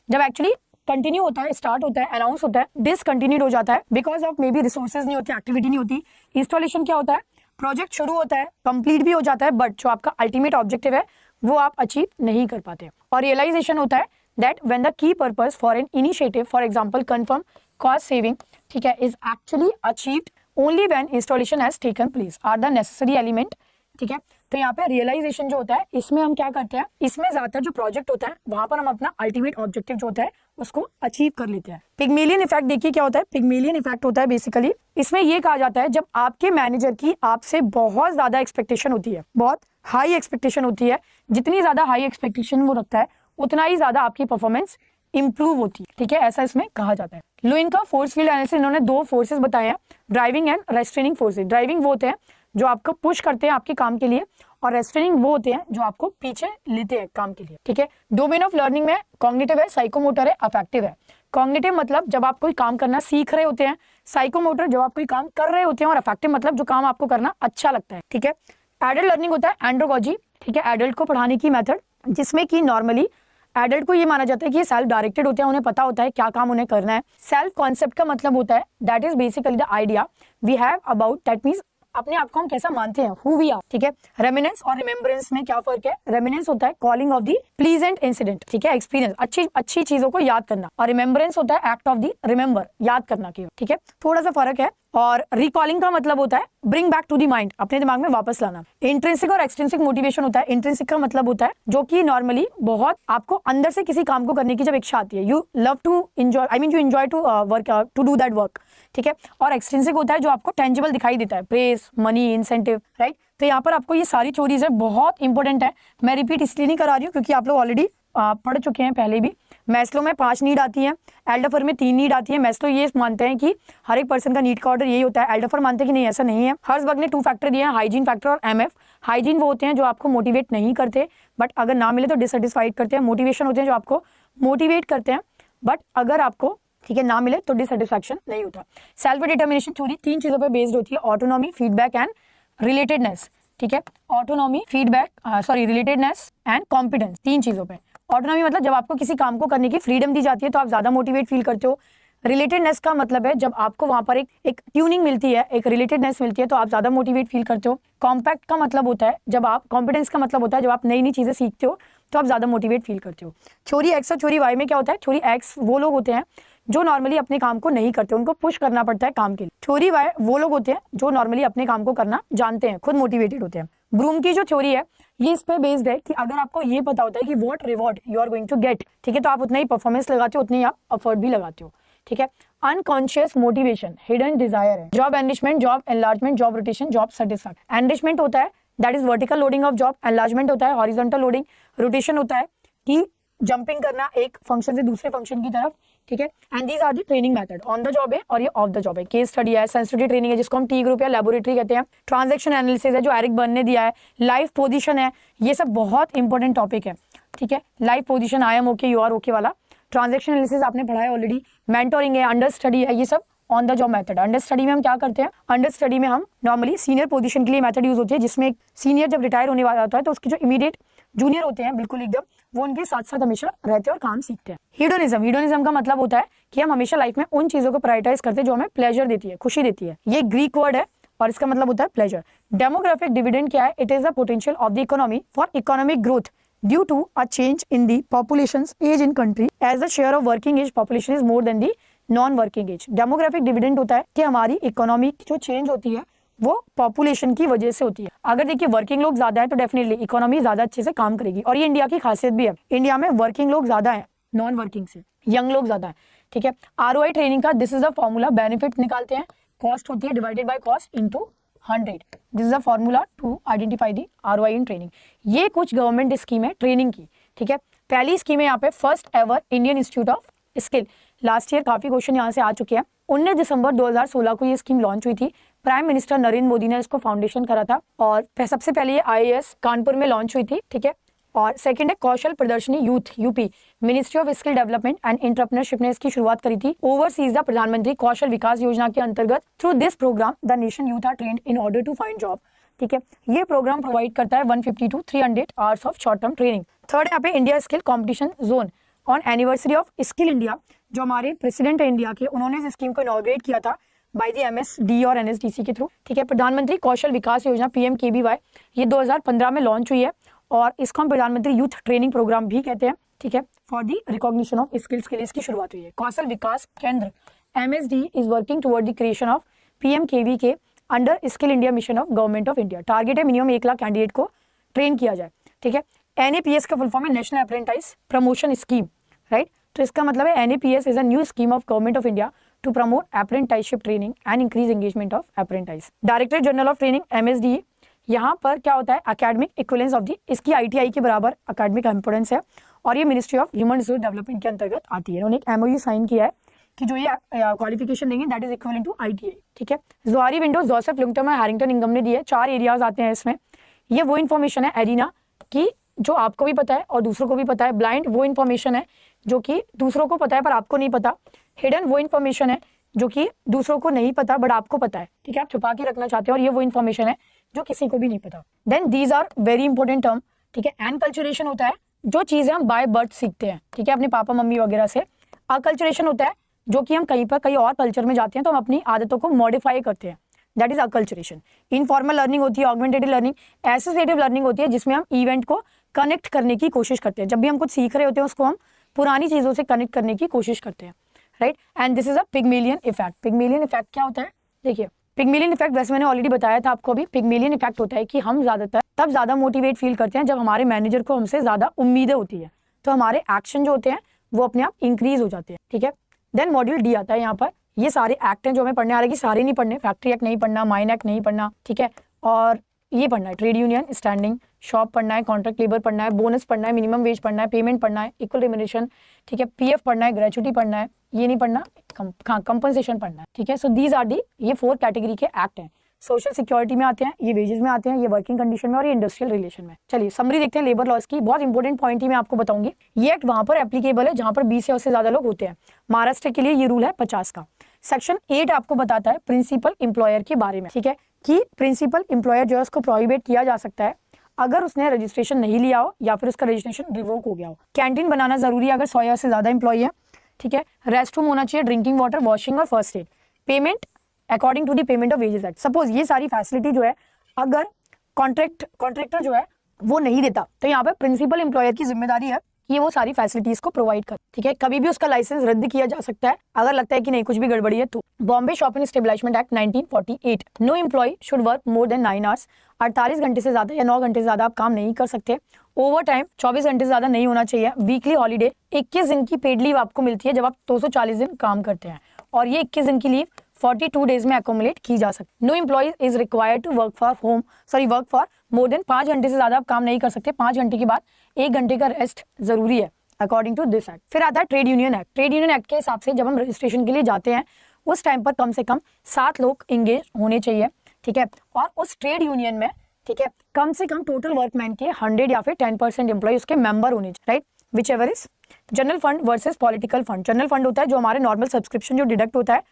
जब एक्चुअली कंटिन्यू होता है, स्टार्ट होता है, अनाउंस होता है, डिसकंटिन्यूड हो जाता है because of may be resources नहीं होते, एक्टिविटी नहीं होती। इंस्टॉलेशन क्या होता है, प्रोजेक्ट शुरू होता है, कंप्लीट भी हो जाता है, बट जो आपका अल्टीमेट ऑब्जेक्टिव है वो आप अचीव नहीं कर पाते। और रियलाइजेशन होता है that when the key purpose for an initiative, for example confirm cost saving, ठीक है, is actually achieved only when installation has taken place or the necessary element, ठीक है। तो यहाँ पे रियलाइजेशन जो होता है, इसमें हम क्या करते हैं, इसमें ज्यादातर जो प्रोजेक्ट होता है वहां पर हम अपना अल्टीमेट ऑब्जेक्टिव जो होता है उसको अचीव कर लेते हैं। पिग्मेलियन इफेक्ट देखिए क्या होता है। पिग्मेलियन इफेक्ट होता है बेसिकली, इसमें ये कहा जाता है जब आपके मैनेजर की आपसे बहुत ज्यादा एक्सपेक्टेशन होती है, बहुत हाई एक्सपेक्टेशन होती है, जितनी ज्यादा हाई एक्सपेक्टेशन वो रखता है उतना ही ज्यादा आपकी परफॉर्मेंस इंप्रूव होती है, ठीक है, ऐसा इसमें कहा जाता है। लुइन का फोर्स फील्ड एनालिसिस, इन्होंने 2 फोर्सेस बताए हैं, driving and restraining forces. Driving वो होते हैं जो आपको पुश करते हैं आपके काम के लिए, और रेस्ट्रेनिंग वो होते हैं जो आपको पीछे लेते हैं काम के लिए, ठीक है। डोमेन ऑफ लर्निंग में कॉग्निटिव है, साइकोमोटर है, अफेक्टिव है। कॉग्निटिव मतलब जब आप कोई काम करना सीख रहे होते हैं, साइकोमोटर जब आप कोई काम कर रहे होते हैं, और अफेक्टिव मतलब जो काम आपको करना अच्छा लगता है, ठीक है। एडल्ट लर्निंग होता है एंड्रोगॉजी, ठीक है, एडल्ट को पढ़ाने की मेथड, जिसमें कि नॉर्मली एडल्ट को ये माना जाता है कि ये सेल्फ डायरेक्टेड होते हैं, उन्हें पता होता है क्या काम उन्हें करना है। सेल्फ कॉन्सेप्ट का मतलब होता है that is basically the idea we have about, that means अपने आप को हम कैसा मानते हैं, हु वी आर, ठीक है। रेमिनेंस और रिमेम्बरेंस में क्या फर्क है। रेमिनेंस होता है calling of the pleasant incident, ठीक है, एक्सपीरियंस, अच्छी चीजों को याद करना, और रिमेम्बरेंस होता है एक्ट ऑफ दी रिमेम्बर, याद करना की, ठीक है, थोड़ा सा फर्क है। और रिकॉलिंग का मतलब होता है bring back to the mind, अपने दिमाग में वापस लाना। इंट्रिंसिक और एक्सट्रिंसिक मोटिवेशन होता है। इंट्रिंसिक का मतलब होता है जो कि नॉर्मली बहुत आपको अंदर से किसी काम को करने की जब इच्छा आती है, you love to enjoy, I mean you enjoy to work, to do that work, ठीक है। और एक्सट्रिंसिक होता है जो आपको टेंजिबल दिखाई देता है, प्रेस, मनी, इंसेंटिव, राइट। तो यहाँ पर आपको ये सारी थ्योरीज है, बहुत इंपॉर्टेंट है। मैं रिपीट इसलिए नहीं करा रही हूँ क्योंकि आप लोग ऑलरेडी पढ़ चुके हैं पहले भी। मैस्लो में 5 नीड आती है, एल्डोफर में 3 नीड आती है। मैस्लो ये मानते हैं कि हर एक पर्सन का नीड का ऑर्डर यही होता है, एल्डोफर मानते हैं कि नहीं ऐसा नहीं है। हर्सबर्ग ने 2 फैक्टर दिए हैं, हाइजीन फैक्टर और एमएफ। हाइजीन वो होते हैं जो आपको मोटिवेट नहीं करते बट अगर ना मिले तो डिससेटिस्फाइड करते हैं। मोटिवेशन होते हैं जो आपको मोटिवेट करते हैं बट अगर आपको, ठीक है, ना मिले तो डिससेटिस्फैक्शन नहीं होता। सेल्फ डिटर्मिनेशन थ्योरी 3 चीजों पर बेस्ड होती है, ऑटोनॉमी, फीडबैक एंड रिलेटेडनेस, ठीक है। Autonomy, feedback, relatedness and competence, 3 चीजों पे। ऑटोनॉमी मतलब जब आपको किसी काम को करने की फ्रीडम दी जाती है तो आप ज्यादा मोटिवेट फील करते हो। रिलेटेडनेस का मतलब है जब आपको वहां पर एक ट्यूनिंग मिलती है, एक रिलेटेडनेस मिलती है तो आप ज्यादा मोटिवेट फील करते हो। कॉम्पैक्ट का मतलब होता है जब आप, कॉम्पिटेंस का मतलब होता है जब आप नई नई चीजें सीखते हो तो आप ज्यादा मोटिवेट फील करते हो। थ्योरी एक्स और थ्योरी वाई में क्या होता है, थ्योरी एक्स वो लोग होते हैं जो नॉर्मली अपने काम को नहीं करते, उनको पुश करना पड़ता है काम के लिए। थ्योरी वाई वो लोग होते हैं जो नॉर्मली अपने काम को करना जानते हैं, खुद मोटिवेटेड होते हैं। ब्रूम की जो थ्योरी है ये इस पे बेस्ड है कि अगर आपको ये पता होता है कि what reward you are going to get, ठीक है, तो आप उतना ही परफॉर्मेंस लगाते हो, उतनी आप एफर्ट भी लगाते हो, ठीक है। अनकॉन्शियस मोटिवेशन हिडन डिजायर है। Job enrichment, job enlargement, job rotation, job satisfaction. Enrichment होता है that is vertical loading of job, enlargement होता है हॉरिजॉन्टल लोडिंग, रोटेशन होता है कि जंपिंग करना एक फंक्शन से दूसरे फंक्शन की तरफ, ठीक है। And these are the training method, on the job है और ये ऑफ द जॉब है। केस स्टडी है, सेंसिटिव ट्रेनिंग है जिसको हम टी ग्रुप या लेबोरेटरी कहते हैं। ट्रांजैक्शन एनालिसिस है जो एरिक बर्न ने दिया है। लाइफ पोजीशन है, ये सब बहुत इंपॉर्टेंट टॉपिक है, ठीक है। Life position, I am okay, you are okay वाला। ट्रांजैक्शन एनालिसिस आपने पढ़ा है ऑलरेडी। मेंटोरिंग है, अंडर स्टडी है, ये सब on the job method. Under study में हम क्या करते हैं, अंडर स्टडी में हम नॉर्मली सीनियर पोजीशन के लिए मेथड यूज होती है जिसमें एक सीनियर जब रिटायर होने वाला होता है तो उसके जो इमीडिएट जूनियर होते हैं बिल्कुल एकदम, वो उनके साथ साथ हमेशा रहते हैं और काम सीखते हैं। हीडोनिज्म, हीडोनिज्म का मतलब होता है कि हम हमेशा लाइफ में उन चीजों को प्रायोरिटाइज करते हैं जो हमें प्लेजर देती है, खुशी देती है। ये ग्रीक वर्ड है और इसका मतलब होता है प्लेजर। डेमोग्राफिक डिविडेंड क्या है, it is the potential of the economy for economic growth due to a change in the population's age in country as the share of working age population is more than the non working age. Demographic dividend होता है कि हमारी इकोनॉमी की जो चेंज होती है वो पॉपुलेशन की वजह से होती है। अगर देखिए वर्किंग लोग ज्यादा है तो डेफिनेटली इकोनॉमी ज्यादा अच्छे से काम करेगी और ये इंडिया की खासियत भी है। इंडिया में वर्किंग लोग ज्यादा है नॉन वर्किंग से, यंग लोग ज्यादा है, ठीक है। ROI ट्रेनिंग का this is the formula, benefit निकालते हैं, कॉस्ट होती है divided by cost into 100, this is the formula to identify the ROI in training. ये कुछ गवर्नमेंट स्कीम है ट्रेनिंग की, ठीक है। पहली स्कीम है यहाँ पे first ever Indian institute of skill. Last year काफी क्वेश्चन यहाँ से आ चुके हैं। 19 दिसंबर 2016 को ये स्कीम लॉन्च हुई थी। प्राइम मिनिस्टर नरेंद्र मोदी ने इसको फाउंडेशन करा था। और सबसे पहले ये IAS कानपुर में लॉन्च हुई थी, ठीक है। और सेकंड है कौशल प्रदर्शनी youth UP, ministry of skill development and entrepreneurship ने इसकी शुरुआत करी थी। ओवरसीज द प्रधानमंत्री कौशल विकास योजना के अंतर्गत through this program the nation youth are trained in order to find job, ठीक है। ये प्रोग्राम प्रोवाइड करता है 150 to 300 hours of short term training. Third यहाँ पे India skill competition zone on anniversary of skill India, जो हमारे प्रेसिडेंट है इंडिया के, उन्होंने इस स्कीम को इनॉग्रेट किया था बाय द MSD और NSDC के थ्रू, ठीक है। प्रधानमंत्री कौशल विकास योजना PMKVY ये 2015 में लॉन्च हुई है और इसको हम प्रधानमंत्री यूथ ट्रेनिंग प्रोग्राम भी कहते हैं, ठीक है। For the recognition of skills के लिए इसकी शुरुआत हुई है। कौशल विकास केंद्र MSD is working toward the creation of PMKV के under skill India mission of government of India. Target है मिनिमम 1 लाख कैंडिडेट को ट्रेन किया जाए, ठीक है। NAPS का फुल फॉर्म है national apprentice promotion scheme, right. तो इसका मतलब है NAPS is a new scheme of government of India to promote apprenticeship training and increase engagement of apprentice. Director general of training MSD, यहाँ पर क्या होता है एकेडमिक इक्विवेलेंस ऑफ दी, इसकी ITI के बराबर एकेडमिक इंपोर्टेंस है और ये ministry of human resource development के अंतर्गत आती है। उन्होंने एक MOU साइन किया है कि जो ये क्वालिफिकेशन देंगे that is equivalent to ITI, ठीक है। ज़ुआरी विंडो जोसेफ लुंगटम और हैरिंगटन इंगम ने दी है। 4 एरियाज आते हैं इसमें। ये वो इन्फॉर्मेशन है एरिना की जो आपको भी पता है और दूसरों को भी पता है। ब्लाइंड वो इन्फॉर्मेशन है जो कि दूसरों को पता है पर आपको नहीं पता। हिडन वो इन्फॉर्मेशन है जो कि दूसरों को नहीं पता बट आपको पता है, ठीक है, आप छुपा के रखना चाहते हो, और ये वो इन्फॉर्मेशन है जो किसी को भी नहीं पता। Then these are very important term, ठीक है। एनकल्चरेशन होता है जो चीजें हम बाय बर्थ सीखते हैं, ठीक है, अपने पापा मम्मी वगैरह से। अकल्चरेशन होता है जो कि हम कहीं और कल्चर में जाते हैं तो हम अपनी आदतों को मॉडिफाई करते हैं, that is acculturation. Informal learning होती है, ऑगमेंटेटिव लर्निंग, एसोसिएटिव लर्निंग होती है जिसमें हम इवेंट को कनेक्ट करने की कोशिश करते हैं। जब भी हम कुछ सीख रहे होते हैं उसको हम पुरानी चीजों से कनेक्ट करने की कोशिश करते हैं, right. And this is a Pygmalion effect. Pygmalion effect क्या होता है, देखिए पिग्मेलियन इफेक्ट वैसे मैंने ऑलरेडी बताया था आपको अभी। पिग्मेलियन इफेक्ट होता है कि हम ज्यादातर तब ज्यादा मोटिवेट फील करते हैं जब हमारे मैनेजर को हमसे ज्यादा उम्मीदें होती है, तो हमारे एक्शन जो होते हैं वो अपने आप इंक्रीज हो जाते हैं, ठीक है। देन मॉड्यूल डी आता है। यहाँ पर ये सारे एक्ट हैं जो हमें पढ़ने आ रहे हैं कि सारे नहीं पढ़ने, फैक्ट्री एक्ट नहीं पढ़ना, माइन एक्ट नहीं पढ़ना, ठीक है, और ये पढ़ना है ट्रेड यूनियन स्टैंडिंग शॉप पढ़ना है, कॉन्ट्रैक्ट लेबर पढ़ना है, बोनस पढ़ना है, मिनिमम वेज पढ़ना है, पेमेंट पढ़ना है, इक्वल रिम्यूनरेशन, ठीक है, PF पढ़ना है, ग्रेचुटी पढ़ना है, ये नहीं पढ़ना, कंपनसेशन पढ़ना है, ठीक है। सो दीज आर दी, ये 4 कैटेगरी के एक्ट हैं। सोशल सिक्योरिटी में आते हैं, ये वेजेस में आते हैं, ये वर्किंग कंडीशन में और ये इंडस्ट्रियल रिलेशन में। चलिए समरी देखते हैं लेबर लॉज की। बहुत इंपॉर्टेंट पॉइंट ही मैं आपको बताऊंगी। ये एक्ट वहां पर एप्लीकेबल है जहां पर 20 या उससे ज्यादा लोग होते हैं। महाराष्ट्र के लिए ये रूल है 50 का। सेक्शन 8 आपको बताता है प्रिंसिपल एम्प्लॉयर के बारे में, ठीक है, कि प्रिंसिपल एम्प्लॉयर जो है उसको प्रोहिबिट किया जा सकता है अगर उसने रजिस्ट्रेशन नहीं लिया हो या फिर उसका रजिस्ट्रेशन रिवोक हो गया हो। कैंटीन बनाना जरूरी है अगर 100 या से ज्यादा एम्प्लॉय है, ठीक है। रेस्ट रूम होना चाहिए, ड्रिंकिंग वाटर, वॉशिंग और first aid. Payment according to the payment of wages act. Suppose ये सारी फैसिलिटी जो है अगर कॉन्ट्रैक्टर जो है वो नहीं देता तो यहाँ पे प्रिंसिपल एम्प्लॉयर की जिम्मेदारी है कि वो सारी फैसिलिटीज को प्रोवाइड कर, ठीक है। कभी भी उसका लाइसेंस रद्द किया जा सकता है अगर लगता है कि नहीं कुछ भी गड़बड़ी है तो। Bombay shop and establishment act 1948, no employ should work more than 9 hours. 48 घंटे से ज्यादा या 9 घंटे से ज्यादा आप काम नहीं कर सकते। ओवर टाइम 24 घंटे से ज्यादा नहीं होना चाहिए। वीकली हॉलीडे 21 दिन की पेड लीव आपको मिलती है जब आप 240 दिन काम करते हैं, और ये 21 दिन की लीव 42 डेज में अकोमोडेट की जा सकती है। No employ is required to work for more than 5 घंटे से ज्यादा आप काम नहीं कर सकते। 5 घंटे के बाद 1 घंटे का रेस्ट जरूरी है अकॉर्डिंग टू दिस एक्ट। फिर आता है trade union act. Trade union act के हिसाब से जब हम रजिस्ट्रेशन के लिए जाते हैं उस टाइम पर कम से कम 7 लोग इंगेज होने चाहिए, ठीक है, और उस ट्रेड यूनियन में, ठीक है, कम से कम टोटल वर्कमैन के 100 या फिर 10% एम्प्लॉय उसके मेंबर होने चाहिए, right, which ever is. General fund versus political fund. General fund होता है जो हमारे नॉर्मल सब्सक्रिप्शन जो डिडक्ट होता है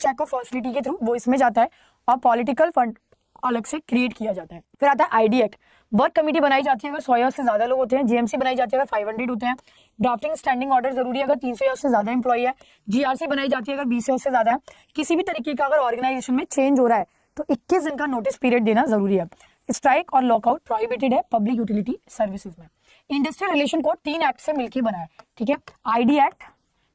चेक ऑफ फैसिलिटी के थ्रू, वो इसमें जाता है, और पॉलिटिकल फंड अलग से क्रिएट किया जाता है। फिर आता है ID एक्ट। वर्क कमेटी बनाई जाती है अगर 100 या से ज्यादा लोग होते हैं। GMC बनाई जाती है अगर 500 होते हैं। ड्राफ्टिंग स्टैंडिंग ऑर्डर जरूरी है अगर 300 या उससे ज्यादा एम्प्लॉय है। GRC बनाई जाती है अगर 20 या उससे ज्यादा है। किसी भी तरीके का अगर ऑर्गेनाइजेशन में चेंज हो रहा है तो 21 दिन का नोटिस पीरियड देना जरूरी है। स्ट्राइक और लॉकआउट प्रोहिबिटेड है पब्लिक यूटिलिटी सर्विसेज में। इंडस्ट्रियल रिलेशन कोड 3 एक्ट से मिलकर बना है, ठीक है, ID act,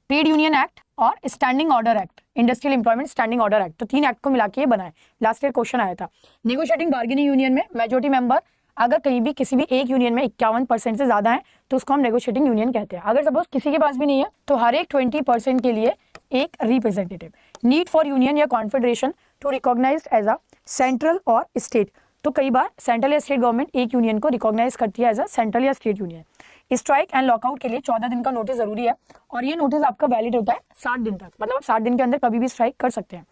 trade union act और standing order act, industrial employment standing order act. तो 3 एक्ट को मिला के ये बना है। लास्ट ईयर क्वेश्चन आया था। नेगोशिएटिंग बार्गेनिंग यूनियन में मेजोरिटी मेंबर अगर कहीं भी किसी भी एक यूनियन में 51% से ज्यादा है तो उसको हम नेगोशिएटिंग यूनियन कहते हैं। अगर सपोज किसी के पास भी नहीं है तो हर एक 20% के लिए एक रिप्रेजेंटेटिव। नीड फॉर यूनियन या confederation to recognise as a central और स्टेट। तो कई बार सेंट्रल या स्टेट गवर्नमेंट एक यूनियन को रिकॉग्नाइज करती है एज अ सेंट्रल या state union. Strike and lockout के लिए 14 दिन का नोटिस जरूरी है और ये नोटिस आपका वैलिड होता है 60 दिन तक, मतलब आप 60 दिन के अंदर कभी भी स्ट्राइक कर सकते हैं।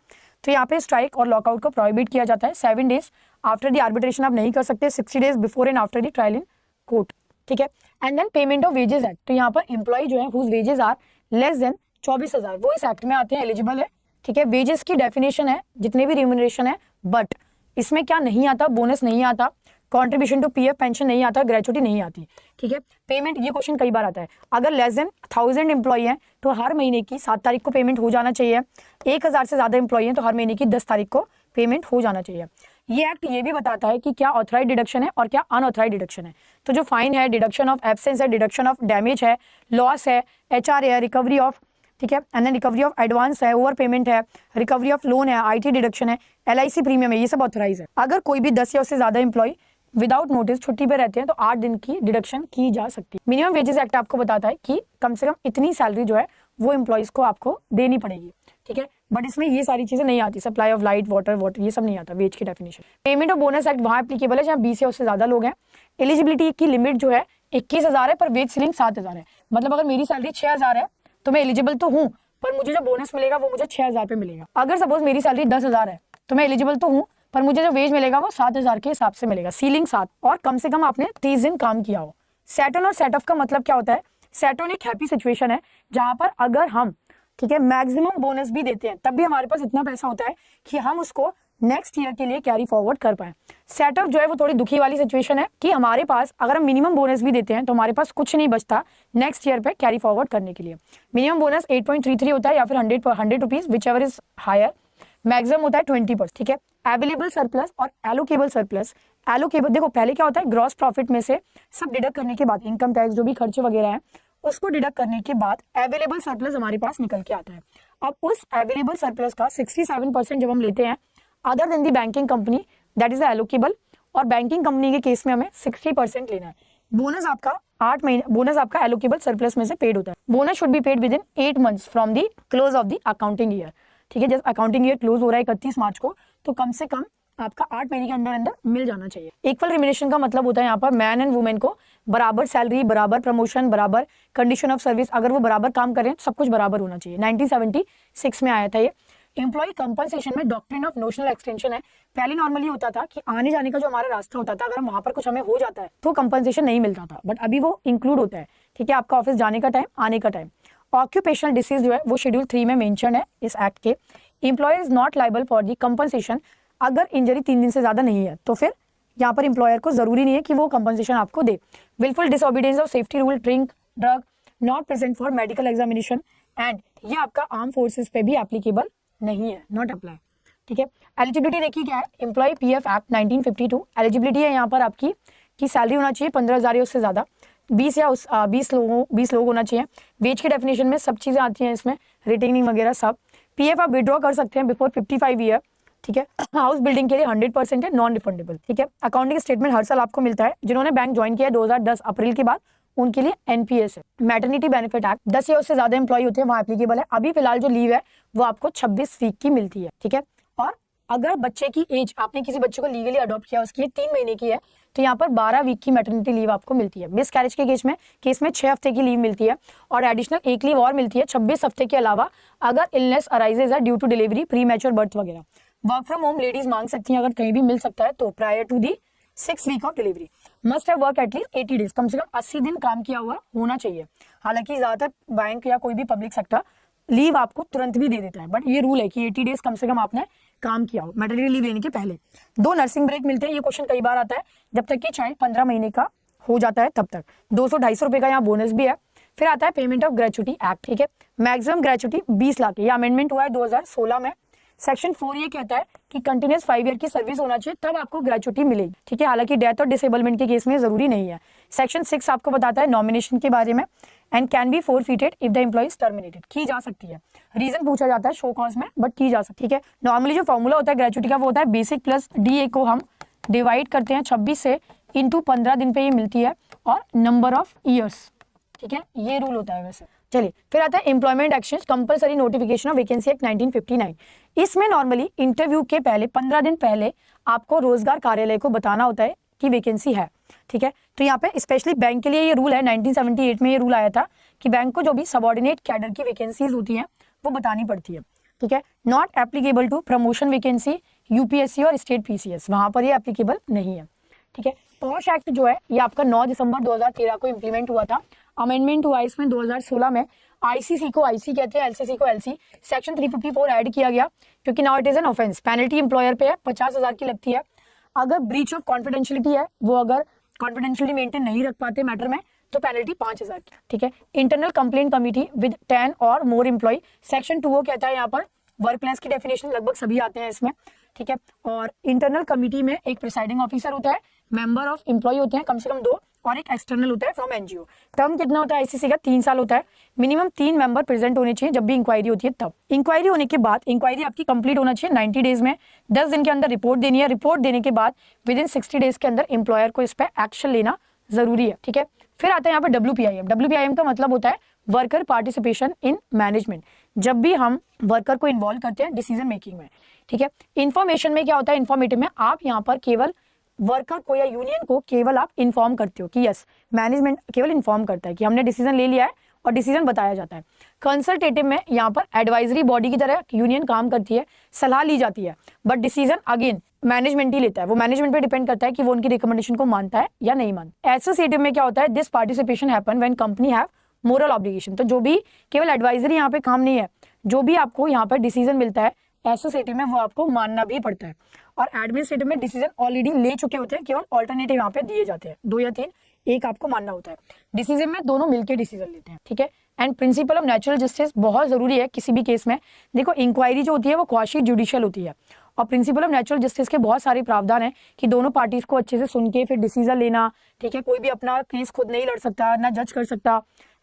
तो यहाँ पे स्ट्राइक और लॉकआउट को प्रोहिबिट किया जाता है। 7 डेज आफ्टर द आर्बिट्रेशन आप नहीं कर सकते, 60 days before and after the trial in court, ठीक है। And then payment of wages act, तो यहाँ पर एम्प्लॉय जो है whose wages are less than 24,000 वो इस एक्ट में आते हैं, एलिजिबल है, ठीक है। वेजेस की डेफिनेशन है जितने भी रिम्यूनरेशन है, बट इसमें क्या नहीं आता, बोनस नहीं आता, कंट्रीब्यूशन टू पीएफ पेंशन नहीं आता, ग्रेचुटी नहीं आती, ठीक है। पेमेंट, ये क्वेश्चन कई बार आता है, अगर लेस देन 1000 एम्प्लॉय है तो हर महीने की 7 तारीख को पेमेंट हो जाना चाहिए। 1000 से ज्यादा एम्प्लॉय है तो हर महीने की 10 तारीख को पेमेंट हो जाना चाहिए। ये एक्ट ये भी बताता है कि क्या ऑथराइज डिडक्शन है और क्या अनऑथराइज डिडक्शन है। तो जो फाइन है, डिडक्शन ऑफ एब्सेंस है, डिडक्शन ऑफ डैमेज है, लॉस है, एचआर है, रिकवरी ऑफ, ठीक है, and then recovery of advance है, ओवर पेमेंट है, रिकवरी ऑफ लोन है, आईटी डिडक्शन है, एलआईसी प्रीमियम है, ये सब ऑथराइज है। अगर कोई भी 10 या उससे ज्यादा एम्प्लॉय विदाउट नोटिस छुट्टी पे रहते हैं तो 8 दिन की डिडक्शन की जा सकती है। मिनिमम वेजेस एक्ट आपको बताता है कि कम से कम इतनी सैलरी जो है वो एम्प्लॉयज को आपको देनी पड़ेगी, ठीक है। बट इसमें ये सारी चीजें नहीं आती, सप्लाई ऑफ लाइट, वाटर ये सब नहीं आता वेज की definition. Payment of bonus act वहां एप्लीकेबल है जहाँ 20 या उससे ज्यादा लोग हैं। एलिजिबिलिटी की लिमिट जो है 21,000 है, पर वेज सीलिंग 7,000 है। मतलब अगर मेरी सैलरी 6,000 है तो मैं एलिजिबल तो हूँ, पर मुझे जो बोनस मिलेगा वो मुझे 6,000 पे मिलेगा। अगर सपोज मेरी सैलरी 10,000 है तो मैं एलिजिबल तो हूँ, पर मुझे जो वेज मिलेगा वो 7,000 के हिसाब से मिलेगा, सीलिंग 7, और कम से कम आपने 30 दिन काम किया हो। सेट ऑन और सेट ऑफ का मतलब क्या होता है? सेट ऑन एक हैप्पी सिचुएशन है जहां पर अगर हम, ठीक है, मैक्सिमम बोनस भी देते हैं तब भी हमारे पास इतना पैसा होता है कि हम उसको नेक्स्ट ईयर के लिए कैरी फॉरवर्ड कर पाए। सेट ऑफ जो है वो थोड़ी दुखी वाली सिचुएशन है कि हमारे पास अगर हम मिनिमम बोनस भी देते हैं तो हमारे पास कुछ नहीं बचता नेक्स्ट ईयर पे कैरी फॉरवर्ड करने के लिए। मिनिमम बोनस 8.33 होता है या फिर 100 rupees, whichever is higher. Maximum होता है 20%, ठीक है। अवेलेबल सरप्लस और एलोकेबल सरप्लस। एलोकेबल देखो पहले क्या होता है, ग्रॉस प्रॉफिट में से सब डिडक्ट करने के बाद, इनकम टैक्स जो भी खर्चे वगैरह हैं उसको डिडक्ट करने के बाद अवेलेबल सरप्लस हमारे पास निकल के आता है। अब उस अवेलेबल सरप्लस का 67% जब हम लेते हैं other than the banking company, that is allocable, और बैंकिंग कंपनी के केस में हमें 60% लेना है। बोनस आपका 8 महीने, बोनस आपका एलोकेबल सरप्लस में से पेड होता है। Bonus should be paid with in 8 months from the close of the accounting year, ठीक है। जब अकाउंटिंग ईयर क्लोज हो रहा है 31 मार्च को, तो कम से कम आपका 8 महीने के अंदर अंदर मिल जाना चाहिए। इक्वल रिम्यूनरेशन का मतलब होता है यहाँ पर मैन एंड वुमेन को बराबर सैलरी, बराबर प्रमोशन, बराबर कंडीशन ऑफ सर्विस, अगर वो बराबर काम करें तो सब कुछ बराबर होना चाहिए। 1976 में आया था ये। एम्प्लॉय कंपनसेशन में डॉक्ट्रिन ऑफ नोशनल एक्सटेंशन है। पहले नॉर्मली होता था कि आने जाने का जो हमारा रास्ता होता था, अगर वहां पर कुछ हमें हो जाता है तो कंपनसेशन नहीं मिलता था, बट अभी वो इंक्लूड होता है, ठीक है। आपका ऑफिस जाने का टाइम, आने का टाइम। ऑक्यूपेशनल डिसीज जो है वो शेड्यूल 3 में मेंशन है इस एक्ट के। Employ is not liable for the compensation, अगर इंजरी 3 दिन से ज्यादा नहीं है तो फिर यहाँ पर एम्प्लॉयर को जरूरी नहीं है कि वो कंपनसेशन आपको दे। Wilful disobedience of safety rule, drink, drug, not present for medical examination, and ये आपका आर्म फोर्सेस पे भी एप्लीकेबल नहीं है, नॉट अप्लाई, ठीक है। एलिजिबिलिटी देखिए क्या है, एम्प्लॉय पीएफ एक्ट 1952 एलिजिबिलिटी है यहाँ पर आपकी कि सैलरी होना चाहिए 15,000 या उससे ज्यादा, 20 या 20 लोग होना चाहिए। वेज की डेफिनेशन में सब चीजें आती हैं इसमें, रिटेनिंग वगैरह सब। पीएफ आप विड्रॉ कर सकते हैं बिफोर 55 ईयर, ठीक है। हाउस बिल्डिंग के लिए 100% है, नॉन रिफंडेबल, ठीक है। अकाउंटिंग स्टेटमेंट हर साल आपको मिलता है। जिन्होंने बैंक ज्वाइन किया 2010 अप्रैल के बाद उनके लिए एनपीएस है। मैटरनिटी बेनिफिट एक्ट 10 या उससे ज्यादा एम्प्लॉय होते हैं वहां एप्लीकेबल है। अभी फिलहाल जो लीव है वो आपको 26 वीक की मिलती है, ठीक है। और अगर बच्चे की एज, आपने किसी बच्चे को लीगली अडॉप्ट किया, उसकी 3 महीने की है, तो यहाँ पर 12 वीक की मैटरनिटी लीव आपको मिलती है। मिस कैरेज के केस में 6 हफ्ते की लीव मिलती है, और एडिशनल एक लीव और मिलती है 26 हफ्ते के अलावा अगर इलनेस अराइजेज है due to delivery, premature birth वगैरह। वर्क फ्रॉम होम लेडीज मांग सकती हैं अगर कहीं भी मिल सकता है तो, prior to the 6 week of delivery. Must have work at least 80 days, कम से कम 80 दिन काम किया हुआ होना चाहिए। हालांकि ज्यादातर बैंक या कोई भी पब्लिक सेक्टर लीव आपको तुरंत भी दे देता है, बट ये रूल है कि 80 डेज कम से कम आपने काम किया हो मैटरनिटी लीव लेने के पहले। 2 नर्सिंग ब्रेक मिलते हैं, ये क्वेश्चन कई बार आता है, जब तक कि चाइल्ड 15 महीने का हो जाता है तब तक। 200-250 रुपए का यहाँ बोनस भी है। फिर आता है पेमेंट ऑफ ग्रेचुटी एक्ट, ठीक है। मैक्सिमम ग्रेचुटी 20 लाख है, ये अमेंडमेंट हुआ है 2016 में। सेक्शन 4 ये कहता है कि कंटिन्यूस 5 ईयर की सर्विस होना चाहिए तब आपको ग्रेचुटी मिलेगी, ठीक है। हालांकि डेथ और डिसेबलमेंट के केस में जरूरी नहीं है। सेक्शन 6 आपको बताता है नॉमिनेशन के बारे में, and can be forfeited if the employee is terminated, की जा सकती है। रीजन पूछा जाता है शो कॉज में, बट की जा सकती है, ठीक है। नॉर्मली जो फॉर्मूला होता है ग्रेचुटी का वो होता है बेसिक प्लस डीए को हम डिवाइड करते हैं 26 से, इंटू 15 दिन पे ये मिलती है, और नंबर ऑफ ईयर्स, ठीक है। ये रूल होता है वैसे। चलिए फिर आता है employment exchange compulsory notification of vacancy act 1959। इसमें नॉर्मली इंटरव्यू के पहले 15 दिन पहले आपको रोजगार कार्यालय को बताना होता है कि वैकेंसी है, ठीक है। तो यहाँ पे स्पेशली बैंक के लिए ये रूल है, 1978 में ये रूल आया था कि बैंक को जो भी सबऑर्डिनेट कैडर की वैकेंसीज होती हैं वो बतानी पड़ती है। ठीक है। Not applicable to promotion vacancy, UPSC और स्टेट पीसीएस, वहां पर ये एप्लीकेबल नहीं है, ठीक है। पॉश एक्ट जो है ये आपका 9 दिसंबर 2013 को इंप्लीमेंट हुआ था। अमेंडमेंट हुआ इसमें 2016 में। आईसीसी को आईसी कहते हैं, एलसीसी को एलसी। सेक्शन 354 ऐड किया गया क्योंकि now it is an offence. Penalty employer पे है, 50,000 की लगती है। अगर ब्रीच ऑफ कॉन्फिडेंशियलिटी है, वो अगर कॉन्फिडेंशियलिटी मेंटेन नहीं रख पाते मैटर में, तो पेनल्टी 5,000 की, ठीक है। इंटरनल कंप्लेंट कमिटी विद 10 और मोर एम्प्लॉय, सेक्शन 2 कहता है यहाँ पर वर्क प्लेस की डेफिनेशन लगभग सभी आते हैं इसमें, ठीक है। और इंटरनल कमिटी में एक प्रिसाइडिंग ऑफिसर होता है, मेंबर ऑफ एम्प्लॉय होते हैं कम से कम 2, और एक एक्सटर्नल होता है फ्रॉम एनजीओ। टर्म कितना होता है आईसीसी का? 3 साल होता है। मिनिमम 3 मेंबर प्रेजेंट होने चाहिए जब भी इंक्वायरी होती है तब। इंक्वायरी होने के बाद, इंक्वायरी आपकी कंप्लीट होना चाहिए 90 डेज में, 10 दिन के अंदर रिपोर्ट देनी है। रिपोर्ट देने के बाद विद इन 60 डेज के अंदर एम्प्लॉयर को इस पर एक्शन लेना जरूरी है, ठीक है। फिर आता है यहाँ पर WPIM। WPIM का मतलब होता है वर्कर पार्टिसिपेशन इन मैनेजमेंट। जब भी हम वर्कर को इन्वॉल्व करते हैं डिसीजन मेकिंग में, ठीक है। इन्फॉर्मेशन में क्या होता है? इन्फॉर्मेटिव में आप यहाँ पर केवल वर्कर को या यूनियन को केवल आप इन्फॉर्म करते हो कि यस, मैनेजमेंट केवल इन्फॉर्म करता है कि हमने डिसीजन ले लिया है और डिसीजन बताया जाता है। कंसल्टेटिव में यहाँ पर एडवाइजरी बॉडी की तरह यूनियन काम करती है, सलाह ली जाती है, बट डिसीजन अगेन मैनेजमेंट ही लेता है। वो मैनेजमेंट पे डिपेंड करता है कि वो उनकी रिकमेंडेशन को मानता है या नहीं मानता। एसोसिएटिव में क्या होता है? This participation happen when company have moral obligation. तो जो भी केवल एडवाइजरी यहाँ पे काम नहीं है, जो भी आपको यहाँ पर डिसीजन मिलता है एसोसिएटिव में वो आपको मानना भी पड़ता है। और एडमिनिस्ट्रेटिव में डिसीजन ऑलरेडी ले चुके होते हैं, केवल ऑल्टरनेटिव यहाँ पे दिए जाते हैं, 2 या 3, एक आपको मानना होता है। डिसीजन में दोनों मिलकर डिसीजन लेते हैं, ठीक है। And principle of natural justice बहुत जरूरी है किसी भी केस में। देखो इंक्वायरी जो होती है वो क्वाशी जुडिशियल होती है, और प्रिंसिपल ऑफ नेचुरल जस्टिस के बहुत सारे प्रावधान है कि दोनों पार्टीज को अच्छे से सुन के फिर डिसीजन लेना, ठीक है। कोई भी अपना केस खुद नहीं लड़ सकता, ना जज कर सकता,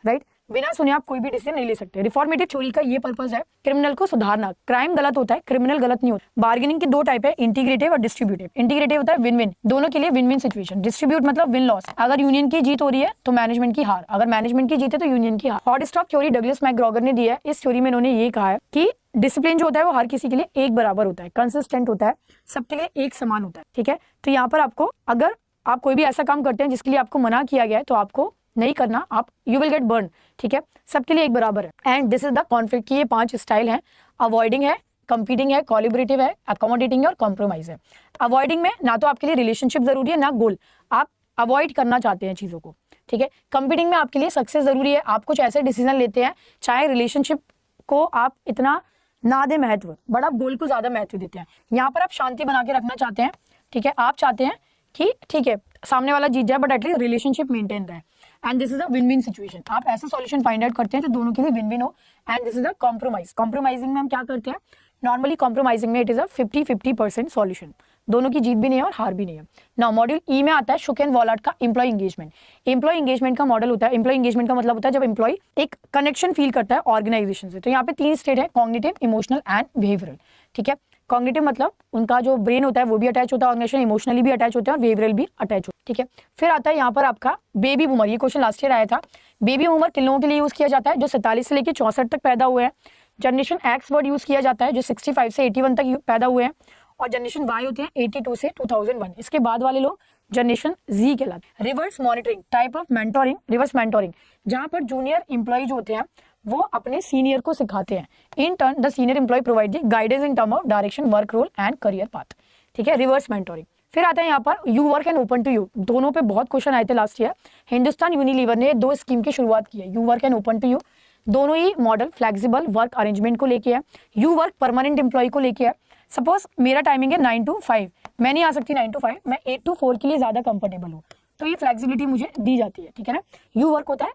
राइट। बिना सुने आप कोई भी डिसीजन नहीं ले सकते। रिफॉर्मेटिव थ्योरी का ये पर्पस है क्रिमिनल को सुधारना। क्राइम गलत होता है, क्रिमिनल गलत नहीं होता। बार्गेनिंग के 2 टाइप है, इंटीग्रेटिव और डिस्ट्रीब्यूटिव। इंटीग्रेटिव होता है विन विन, दोनों के लिए विन विन सिचुएशन। डिस्ट्रीब्यूट मतलब विन लॉस, अगर यूनियन की जीत हो रही है तो मैनेजमेंट की हार, अगर मैनेजमेंट की जीत है तो यूनियन की हार। हॉट स्टॉक थ्योरी डगलस मैकग्रॉगर ने दी है। इस थ्योरी में इन्होंने ये कहा है कि डिसिप्लिन जो होता है वो हर किसी के लिए एक बराबर होता है, कंसिस्टेंट होता है, सबके लिए एक समान होता है, ठीक है। तो यहाँ पर आपको, अगर आप कोई भी ऐसा काम करते हैं जिसके लिए आपको मना किया गया है तो आपको नहीं करना, आप यू विल गेट बर्न, ठीक है। सबके लिए एक बराबर है। And this is the conflict की ये 5 स्टाइल है। अवॉइडिंग है, कंपीटिंग है, कोलिबरेटिव है, अकोमोडेटिंग है और कॉम्प्रोमाइज है। अवॉइडिंग में ना तो आपके लिए रिलेशनशिप जरूरी है ना गोल, आप अवॉइड करना चाहते हैं चीजों को, ठीक है। कंपीटिंग में आपके लिए सक्सेस जरूरी है, आप कुछ ऐसे डिसीजन लेते हैं चाहे रिलेशनशिप को आप इतना ना दे महत्व, बट आप गोल को ज्यादा महत्व देते हैं। यहाँ पर आप शांति बना के रखना चाहते हैं, ठीक है। आप चाहते हैं कि ठीक है सामने वाला जीत जाए बट एटलीस्ट रिलेशनशिप मेंटेन रहे, and this is a win win situation. आप ऐसा सॉल्यूशन फाइंड आउट करते हैं तो दोनों के लिए विन विन हो, and this is a compromise. Compromising में हम क्या करते हैं? नॉर्मली कॉम्प्रोमाइजिंग में इट इज अ 50-50% सॉल्यूशन, दोनों की जीत भी नहीं है और हार भी नहीं है। नाउ मॉड्यूल ई में आता है शुक एंड वॉलार्ट का एम्प्लॉय एंगेजमेंट। एम्प्लॉय एंगेजमेंट का मॉडल होता है, एम्प्लॉय एंगेजमेंट का मतलब होता है जब एम्प्लॉय एक कनेक्शन फील करता है ऑर्गेनाइजेशन से। तो यहाँ पे 3 स्टेट है, कॉग्निटिव, इमोशनल एंड बिहेवियरल, ठीक है। कॉग्निटिव मतलब उनका जो ब्रेन होता है वो भी अटैच होता है ऑर्गेनाइजेशन, इमोशनली भी अटैच होते हैं और बिहेवियरल भी अटैच होता है, ठीक है। फिर आता है यहाँ पर आपका बेबी बूमर। ये क्वेश्चन लास्ट ईयर आया था। बेबी बूमर किन लोगों के लिए यूज किया जाता है? जो 47 से लेकर 64 तक पैदा हुए हैं। जनरेशन एक्स वर्ड यूज किया जाता है जो 65 से 81 तक पैदा हुए हैं, और जनरेशन वाई होते हैं 82 से 2001। इसके बाद वाले लोग जनरेशन जी कहलाते हैं। Reverse monitoring, type of mentoring, reverse mentoring, जहां पर जूनियर एम्प्लॉय जो होते हैं वो अपने सीनियर को सिखाते हैं। In turn the senior employ provide the guidance in term of direction, work role and career path, ठीक है। Reverse mentoring. फिर आता है यहाँ पर you work and open to you. दोनों पे बहुत क्वेश्चन आए थे लास्ट ईयर। हिंदुस्तान यूनिलीवर ने 2 स्कीम की शुरुआत की है, you work and open to you. दोनों ही मॉडल फ्लेक्सिबल वर्क अरेंजमेंट को लेके है। यू वर्क परमानेंट एम्प्लॉय को लेके है। सपोज मेरा टाइमिंग है 9 to 5, मैं नहीं आ सकती 9 to 5, मैं 8 to 4 के लिए ज्यादा कंफर्टेबल हूँ, तो ये फ्लेक्सिबिलिटी मुझे दी जाती है, ठीक है ना। यू वर्क होता है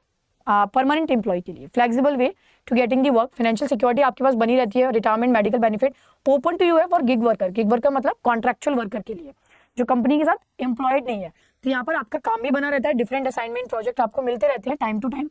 परमानेंट एम्प्लॉय के लिए, flexible way to getting the work, financial security आपके पास बनी रहती है, retirement, medical benefit. Open to you है for gig worker. Gig worker मतलब कॉन्ट्रैक्चुअल वर्कर के लिए जो कंपनी के साथ एम्प्लॉयड नहीं है, तो यहाँ पर आपका काम भी बना रहता है, डिफरेंट असाइनमेंट प्रोजेक्ट आपको मिलते रहते हैं टाइम टू टाइम।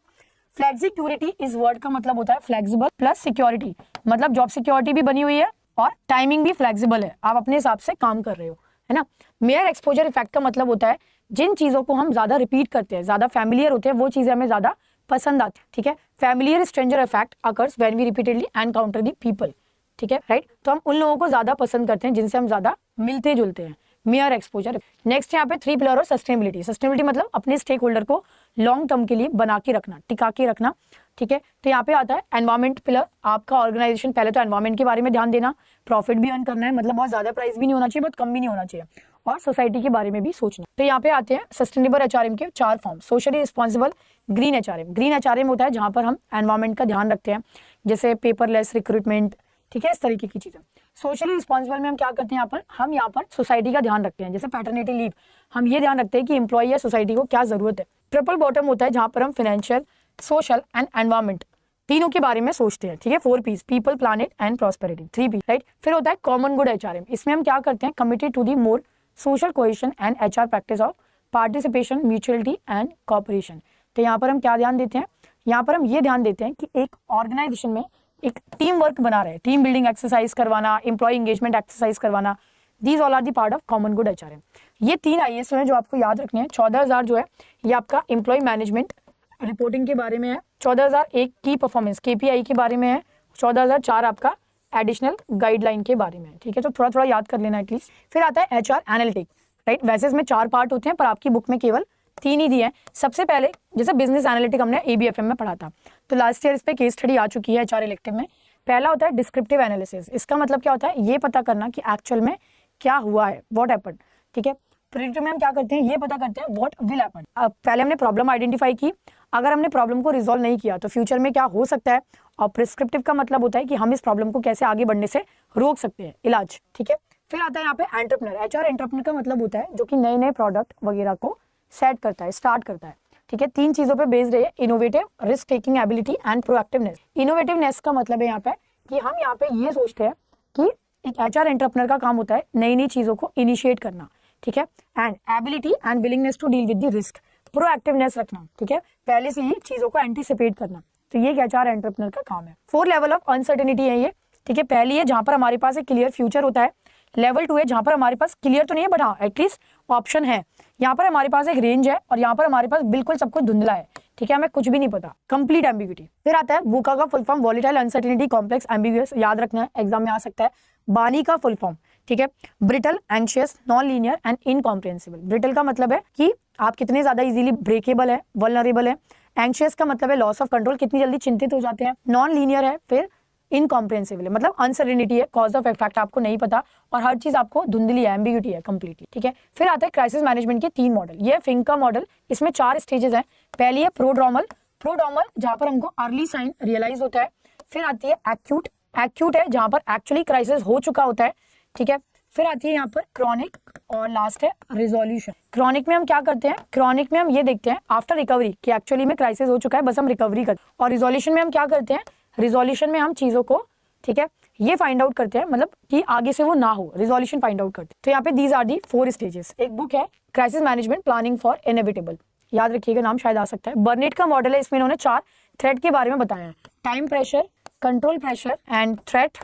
फ्लेक्सिक्यूरिटी इस वर्ड का मतलब होता है फ्लेक्सिबल प्लस सिक्योरिटी, मतलब जॉब सिक्योरिटी भी बनी हुई है और टाइमिंग भी फ्लेक्सिबल है, आप अपने हिसाब से काम कर रहे हो, है ना। मेयर एक्सपोजर इफेक्ट का मतलब होता है जिन चीजों को हम ज्यादा रिपीट करते हैं, ज्यादा फैमिलियर होते हैं, वो चीजें हमें ज्यादा पसंद आती है, ठीक है। Familiar stranger effect occurs when we repeatedly encounter the people, ठीक है, राइट। तो हम उन लोगों को ज्यादा पसंद करते हैं जिनसे हम ज्यादा मिलते जुलते हैं, मेयर एक्सपोजर। नेक्स्ट यहाँ पे 3 पिलर और सस्टेनेबिलिटी। सस्टेनेबिलिटी मतलब अपने स्टेक होल्डर को लॉन्ग टर्म के लिए बना के रखना, टिका के रखना, ठीक है। तो यहाँ पे आता है एनवायरमेंट पिलर। आपका ऑर्गेनाइजेशन पहले तो एनवायरमेंट के बारे में ध्यान देना, प्रॉफिट भी अर्न करना है, मतलब बहुत ज्यादा प्राइस भी नहीं होना चाहिए, बहुत कम भी नहीं होना चाहिए, और सोसाइटी के बारे में भी सोचना। तो यहाँ पे आते हैं सस्टेनेबल एचआरएम के 4 form. Socially responsible green HRM. Green HRM होता है जहाँ पर हम एनवायरमेंट का ध्यान रखते हैं, जैसे पेपरलेस रिक्रूटमेंट, ठीक है, इस तरीके की चीजें। सोशली रिस्पॉन्सिबल में हम क्या करते हैं, हम यहाँ पर सोसाइटी का ध्यान रखते हैं, जैसे पैटर्निटी लीव, हम ये ध्यान रखते हैं कि एम्प्लॉय या सोसाइटी को क्या जरूरत है। ट्रिपल बॉटम होता है जहाँ पर हम फाइनेंशियल, सोशल एंड एनवायरमेंट तीनों के बारे में सोचते हैं, ठीक है। 4 P's, people, planet and prosperity, 3 P, right. फिर होता है कॉमन गुड एचआरएम। इसमें हम क्या करते हैं, committed to the more social cohesion and HR practice of participation, mutuality and cooperation. तो यहाँ पर हम क्या ध्यान देते हैं, यहाँ पर हम ये ध्यान देते हैं कि एक ऑर्गेनाइजेशन में एक टीम वर्क बना रहे, टीम बिल्डिंग एक्सरसाइज करवाना, एम्प्लॉय एंगेजमेंट एक्सरसाइज करवाना, these all are the part of common good HRM. ये 3 IAS हैं जो आपको याद रखने हैं। 14,000 जो है ये आपका एम्प्लॉय मैनेजमेंट रिपोर्टिंग के बारे में है, 14,001 की परफॉर्मेंस KPI के बारे में है, 14,004 आपका एडिशनल गाइडलाइन के बारे में है, ठीक है। तो थोड़ा थोड़ा याद कर लेना एटलीस्ट। फिर आता है HR एनालिटिक, राइट। वैसे इसमें 4 पार्ट होते हैं पर आपकी बुक में केवल 3 ही दिए हैं। सबसे पहले जैसे बिजनेस एनालिटिक हमने ABFM में पढ़ा था, तो लास्ट ईयर इस पे केस स्टडी आ चुकी है HR इलेक्टिव में। पहला होता है डिस्क्रिप्टिव एनालिसिस। इसका मतलब क्या होता है, ये पता करना कि एक्चुअल में क्या हुआ है, व्हाट हैपेंड, ठीक है। प्रेडिक्टिव में हम क्या करते हैं, ये पता करते हैं व्हाट विल हैपन। पहले हमने प्रॉब्लम आइडेंटिफाई की, अगर हमने प्रॉब्लम को रिजॉल्व नहीं किया तो फ्यूचर में क्या हो सकता है। और प्रिस्क्रिप्टिव का मतलब होता है कि हम इस प्रॉब्लम को कैसे आगे बढ़ने से रोक सकते हैं, इलाज, ठीक है। फिर आता है यहाँ पे एंटरप्रेन्योर। HR एंटरप्रेन्योर का मतलब होता है जो कि नए नए प्रोडक्ट वगैरह को सेट करता है, स्टार्ट करता है, ठीक है। 3 चीजों पे बेस्ड है, innovative, risk taking ability and proactiveness. Innovativeness का मतलब है यहाँ पे कि हम यहाँ पे ये सोचते हैं कि एक HR एंटरप्रेन्योर का काम होता है नई नई चीजों को इनिशिएट करना, ठीक है। And ability and willingness to deal with the risk, proactiveness रखना, ठीक है, पहले से ही चीजों को एंटीसिपेट करना। तो ये HR एंटरप्रेन्योर का काम है। 4 लेवल ऑफ अनसर्टेनिटी है ये, ठीक है। पहली है जहां पर हमारे पास एक क्लियर फ्यूचर होता है। लेवल 2 है जहां पर हमारे पास क्लियर तो नहीं है बट हाँ एटलीस्ट ऑप्शन है। यहाँ पर हमारे पास एक रेंज है और यहाँ पर हमारे पास बिल्कुल सब कुछ धुंधला है, ठीक है, हमें कुछ भी नहीं पता, कंप्लीट एम्बिग्यूटी। फिर आता है बुका का full form, volatile, uncertainty, complex, ambiguous, याद रखना है, एग्जाम में आ सकता है। बानी का फुल फॉर्म, ठीक है, brittle, anxious, non linear and incomprehensible. Brittle का मतलब है कि आप कितने ज्यादा इजीली ब्रेकेबल है, वल्नरेबल है। एंशियस का मतलब है लॉस ऑफ कंट्रोल, कितनी जल्दी चिंतित हो जाते हैं। नॉन लीनियर है, फिर इनकॉम्प्रिहेंसिबल है, मतलब अनसर्टेनिटी है, कॉज ऑफ इफेक्ट आपको नहीं पता और हर चीज आपको धुंधली है, एम्बिग्यूटी है कंप्लीटली, ठीक है। फिर आता है क्राइसिस मैनेजमेंट के 3 मॉडल। ये फिंक का मॉडल, इसमें 4 स्टेजेस हैं। पहली है प्रोड्रोमल, प्रोड्रोमल जहां पर हमको अर्ली साइन रियलाइज होता है। फिर आती है एक्यूट, एक्यूट है जहां पर एक्चुअली क्राइसिस हो चुका होता है, ठीक है। फिर आती है यहाँ पर क्रॉनिक और लास्ट है रिजोल्यूशन। क्रॉनिक में हम क्या करते हैं, क्रॉनिक में हम ये देखते हैं आफ्टर रिकवरी कि एक्चुअली में क्राइसिस हो चुका है, बस हम रिकवरी करते हैं। और रिजोल्यूशन में हम क्या करते हैं, रिजोल्यूशन में हम चीजों को, ठीक है, ये फाइंड आउट करते हैं, मतलब कि आगे से वो ना हो, रिजोल्यूशन फाइंड आउट करते हैं। तो यहाँ पे दीज आर दी 4 स्टेजेस। एक बुक है crisis management planning for inevitable, याद रखिएगा, नाम शायद आ सकता है। बर्नेट का मॉडल है, इसमें इन्होंने 4 थ्रेट के बारे में बताया है, time pressure, control pressure and threat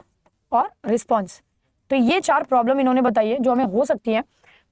और रिस्पॉन्स। तो ये 4 प्रॉब्लम इन्होंने बताई है जो हमें हो सकती है,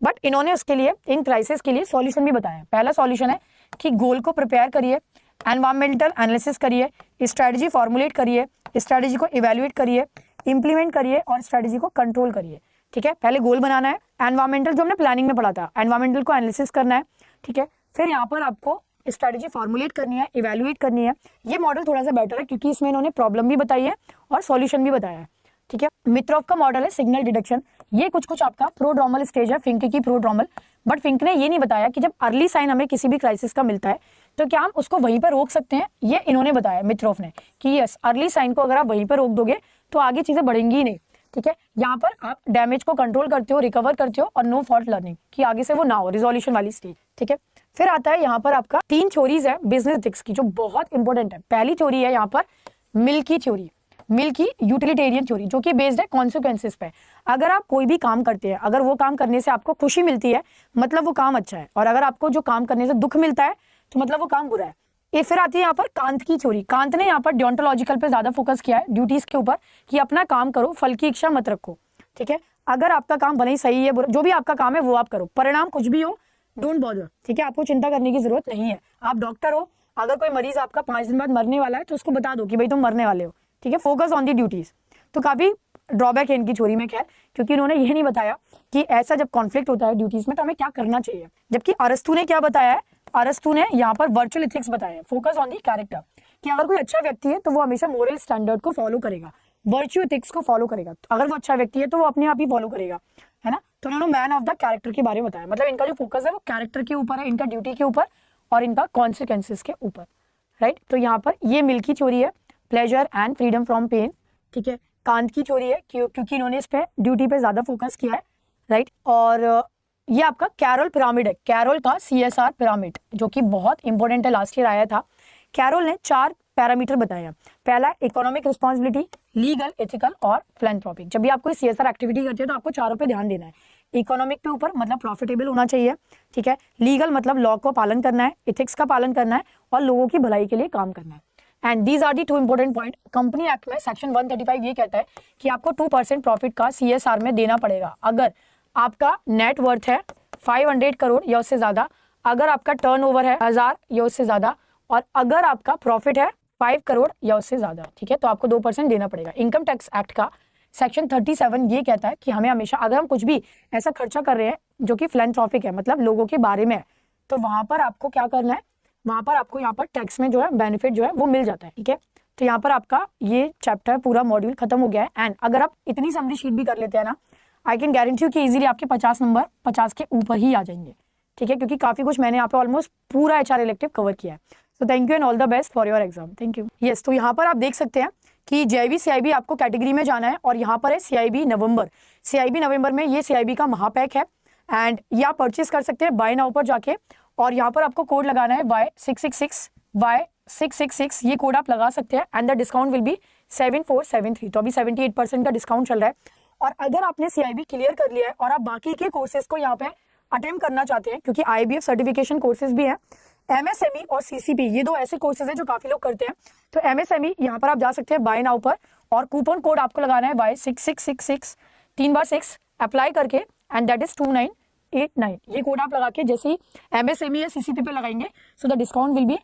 बट इन्होंने उसके लिए इन क्राइसिस के लिए सॉल्यूशन भी बताया है। पहला सॉल्यूशन है कि गोल को प्रिपेयर करिए, एनवायरमेंटल एनालिसिस करिए, स्ट्रेटजी फॉर्मुलेट करिए, स्ट्रेटजी को इवैल्यूएट करिए, इंप्लीमेंट करिए और स्ट्रेटजी को कंट्रोल करिए, ठीक है। पहले गोल बनाना है, एनवायरमेंटल जो हमने प्लानिंग में पढ़ा था, एनवायरमेंटल को एनालिसिस करना है, ठीक है। फिर यहाँ पर आपको स्ट्रेटजी फॉर्मुलेट करनी है, इवैल्यूएट करनी है। ये मॉडल थोड़ा सा बेटर है क्योंकि इसमें इन्होंने प्रॉब्लम भी बताई है और सॉल्यूशन भी बताया है, ठीक है। मित्रोव का मॉडल है सिग्नल डिटेक्शन। ये कुछ आपका प्रोड्रोमल स्टेज है, फिंक की प्रोड्रोमल, बट फिंक ने ये नहीं बताया कि जब अर्ली साइन हमें किसी भी क्राइसिस का मिलता है तो क्या हम उसको वहीं पर रोक सकते हैं। ये इन्होंने बताया मित्रोव ने कि यस, अर्ली साइन को अगर आप वहीं पर रोक दोगे तो आगे चीजें बढ़ेंगी ही नहीं, ठीक है। यहाँ पर आप डैमेज को कंट्रोल करते हो, रिकवर करते हो और नो फॉल्ट लर्निंग कि आगे से वो ना हो, रिजोल्यूशन वाली स्टेज, ठीक है। फिर आता है यहाँ पर आपका 3 थ्योरीज है बिजनेस एथिक्स की जो बहुत इंपॉर्टेंट है। पहली थ्योरी है यहाँ पर milky theory, milky utilitarian theory, जो कि बेस्ड है कॉन्सिक्वेंसेस पे। अगर आप कोई भी काम करते हैं, अगर वो काम करने से आपको खुशी मिलती है मतलब वो काम अच्छा है, और अगर आपको जो काम करने से दुख मिलता है तो मतलब वो काम बुरा है। ये फिर आती है यहाँ पर कांत की थ्योरी। कांत ने यहाँ पर डियोंटोलॉजिकल पे ज्यादा फोकस किया है, ड्यूटीज के ऊपर, कि अपना काम करो, फल की इच्छा मत रखो, ठीक है। अगर आपका काम भले ही सही है बुरा, जो भी आपका काम है वो आप करो, परिणाम कुछ भी हो डोंट बॉदर, ठीक है, आपको चिंता करने की जरूरत नहीं है। आप डॉक्टर हो, अगर कोई मरीज आपका 5 दिन बाद मरने वाला है तो उसको बता दो कि भाई तुम मरने वाले हो, ठीक है, फोकस ऑन दी ड्यूटीज। तो काफी ड्रॉबैक है इनकी चोरी में, खैर, क्योंकि इन्होंने ये नहीं बताया कि ऐसा जब कॉन्फ्लिक्ट होता है ड्यूटीज में तो हमें क्या करना चाहिए। जबकि अरस्तु ने क्या बताया है, अरस्तु ने यहाँ पर वर्चुअल एथिक्स बताया, फोकस ऑन दी कैरेक्टर, कि अगर कोई अच्छा व्यक्ति है तो वो हमेशा मोरल स्टैंडर्ड को फॉलो करेगा, वर्च्यू एथिक्स को फॉलो करेगा। तो अगर वो अच्छा व्यक्ति है तो वो अपने आप ही फॉलो करेगा, है ना। तो उन्होंने मैन ऑफ द कैरेक्टर के बारे में बताया, मतलब इनका जो फोकस है वो कैरेक्टर के ऊपर है, इनका ड्यूटी के ऊपर और इनका कॉन्सिक्वेंसेस के ऊपर, राइट। तो यहाँ पर ये मिल की चोरी है, pleasure and freedom from pain, ठीक है। कांत की चोरी है क्योंकि इन्होंने इस पे ड्यूटी पे ज्यादा फोकस किया है, राइट। और ये आपका कैरोल पिरामिड है, कैरोल का CSR पिरामिड, जो कि बहुत इंपॉर्टेंट है, लास्ट ईयर आया था। कैरोल ने 4 पैरामीटर बताए हैं। पहला इकोनॉमिक रिस्पॉन्सिबिलिटी, लीगल, एथिकल और फिलैंथ्रोपिक। जब भी आप कोई CSR एक्टिविटी करते हैं तो आपको चारों पे ध्यान देना है। इकोनॉमिक पे ऊपर मतलब प्रॉफिटेबल होना चाहिए, ठीक है। लीगल मतलब लॉ को पालन करना है, एथिक्स का पालन करना है और लोगों की भलाई के लिए काम करना है। And these are the 2 important point. Company act में सेक्शन 135 ये कहता है कि आपको 2% प्रॉफिट का CSR में देना पड़ेगा अगर आपका नेट वर्थ है 500 करोड़ या उससे ज्यादा, अगर आपका टर्नओवर है 1000 या उससे ज्यादा, और अगर आपका प्रॉफिट है 5 करोड़ या उससे ज्यादा, ठीक है। तो आपको 2% देना पड़ेगा। इनकम टैक्स एक्ट का सेक्शन 37 ये कहता है कि हमें हमेशा अगर हम कुछ भी ऐसा खर्चा कर रहे हैं जो कि फिलैंथ्रोपिक है, मतलब लोगों के बारे में है, तो वहां पर आपको क्या करना है, वहां पर आपको यहाँ पर टैक्स में जो है बेनिफिट जो है वो मिल जाता है, ठीक है। तो यहाँ पर आपका ये चैप्टर पूरा मॉड्यूल खत्म हो गया है। एंड अगर आप इतनी समरी शीट भी कर लेते हैं ना, आई कैन गारंटी यू कि इजीली आपके 50 नंबर 50 के ऊपर ही आ जाएंगे, ठीक है, क्योंकि काफी कुछ मैंने यहाँ पे ऑलमोस्ट पूरा HR इलेक्टिव कवर किया है। So thank you and all the best for your exam. Thank you. Yes, तो यहाँ पर आप देख सकते हैं कि JIB CIB आपको कैटेगरी में जाना है और यहाँ पर है CIB नवंबर। CIB नवंबर में ये CIB का महापैक है एंड ये आप परचेज कर सकते हैं बाय नाउ पर जाके, और यहाँ पर आपको कोड लगाना है Y666 ये कोड आप लगा सकते हैं and the discount will be 7473। तो अभी 78% का डिस्काउंट चल रहा है। और अगर आपने CIB क्लियर कर लिया है और आप बाकी के कोर्सेज को यहाँ पे अटेम्प्ट करना चाहते हैं, क्योंकि IBF सर्टिफिकेशन कोर्सेज भी हैं, MSME और CCP ये 2 ऐसे कोर्सेज हैं जो काफी लोग करते हैं। तो MSME यहाँ पर आप जा सकते हैं बाय नाउ पर और कूपन कोड आपको लगाना है Y6666 3 बार 6 अप्लाई करके एंड दैट इज 2989। ये कोड आप लगा के जैसे ही MSME या CCP पे लगाएंगे so the discount will be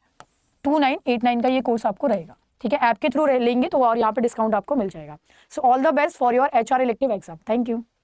2989 का ये कोर्स आपको रहेगा, ठीक है। ऐप के थ्रू लेंगे तो और यहाँ पे डिस्काउंट आपको मिल जाएगा। So all the best for your HR elective exam. Thank you.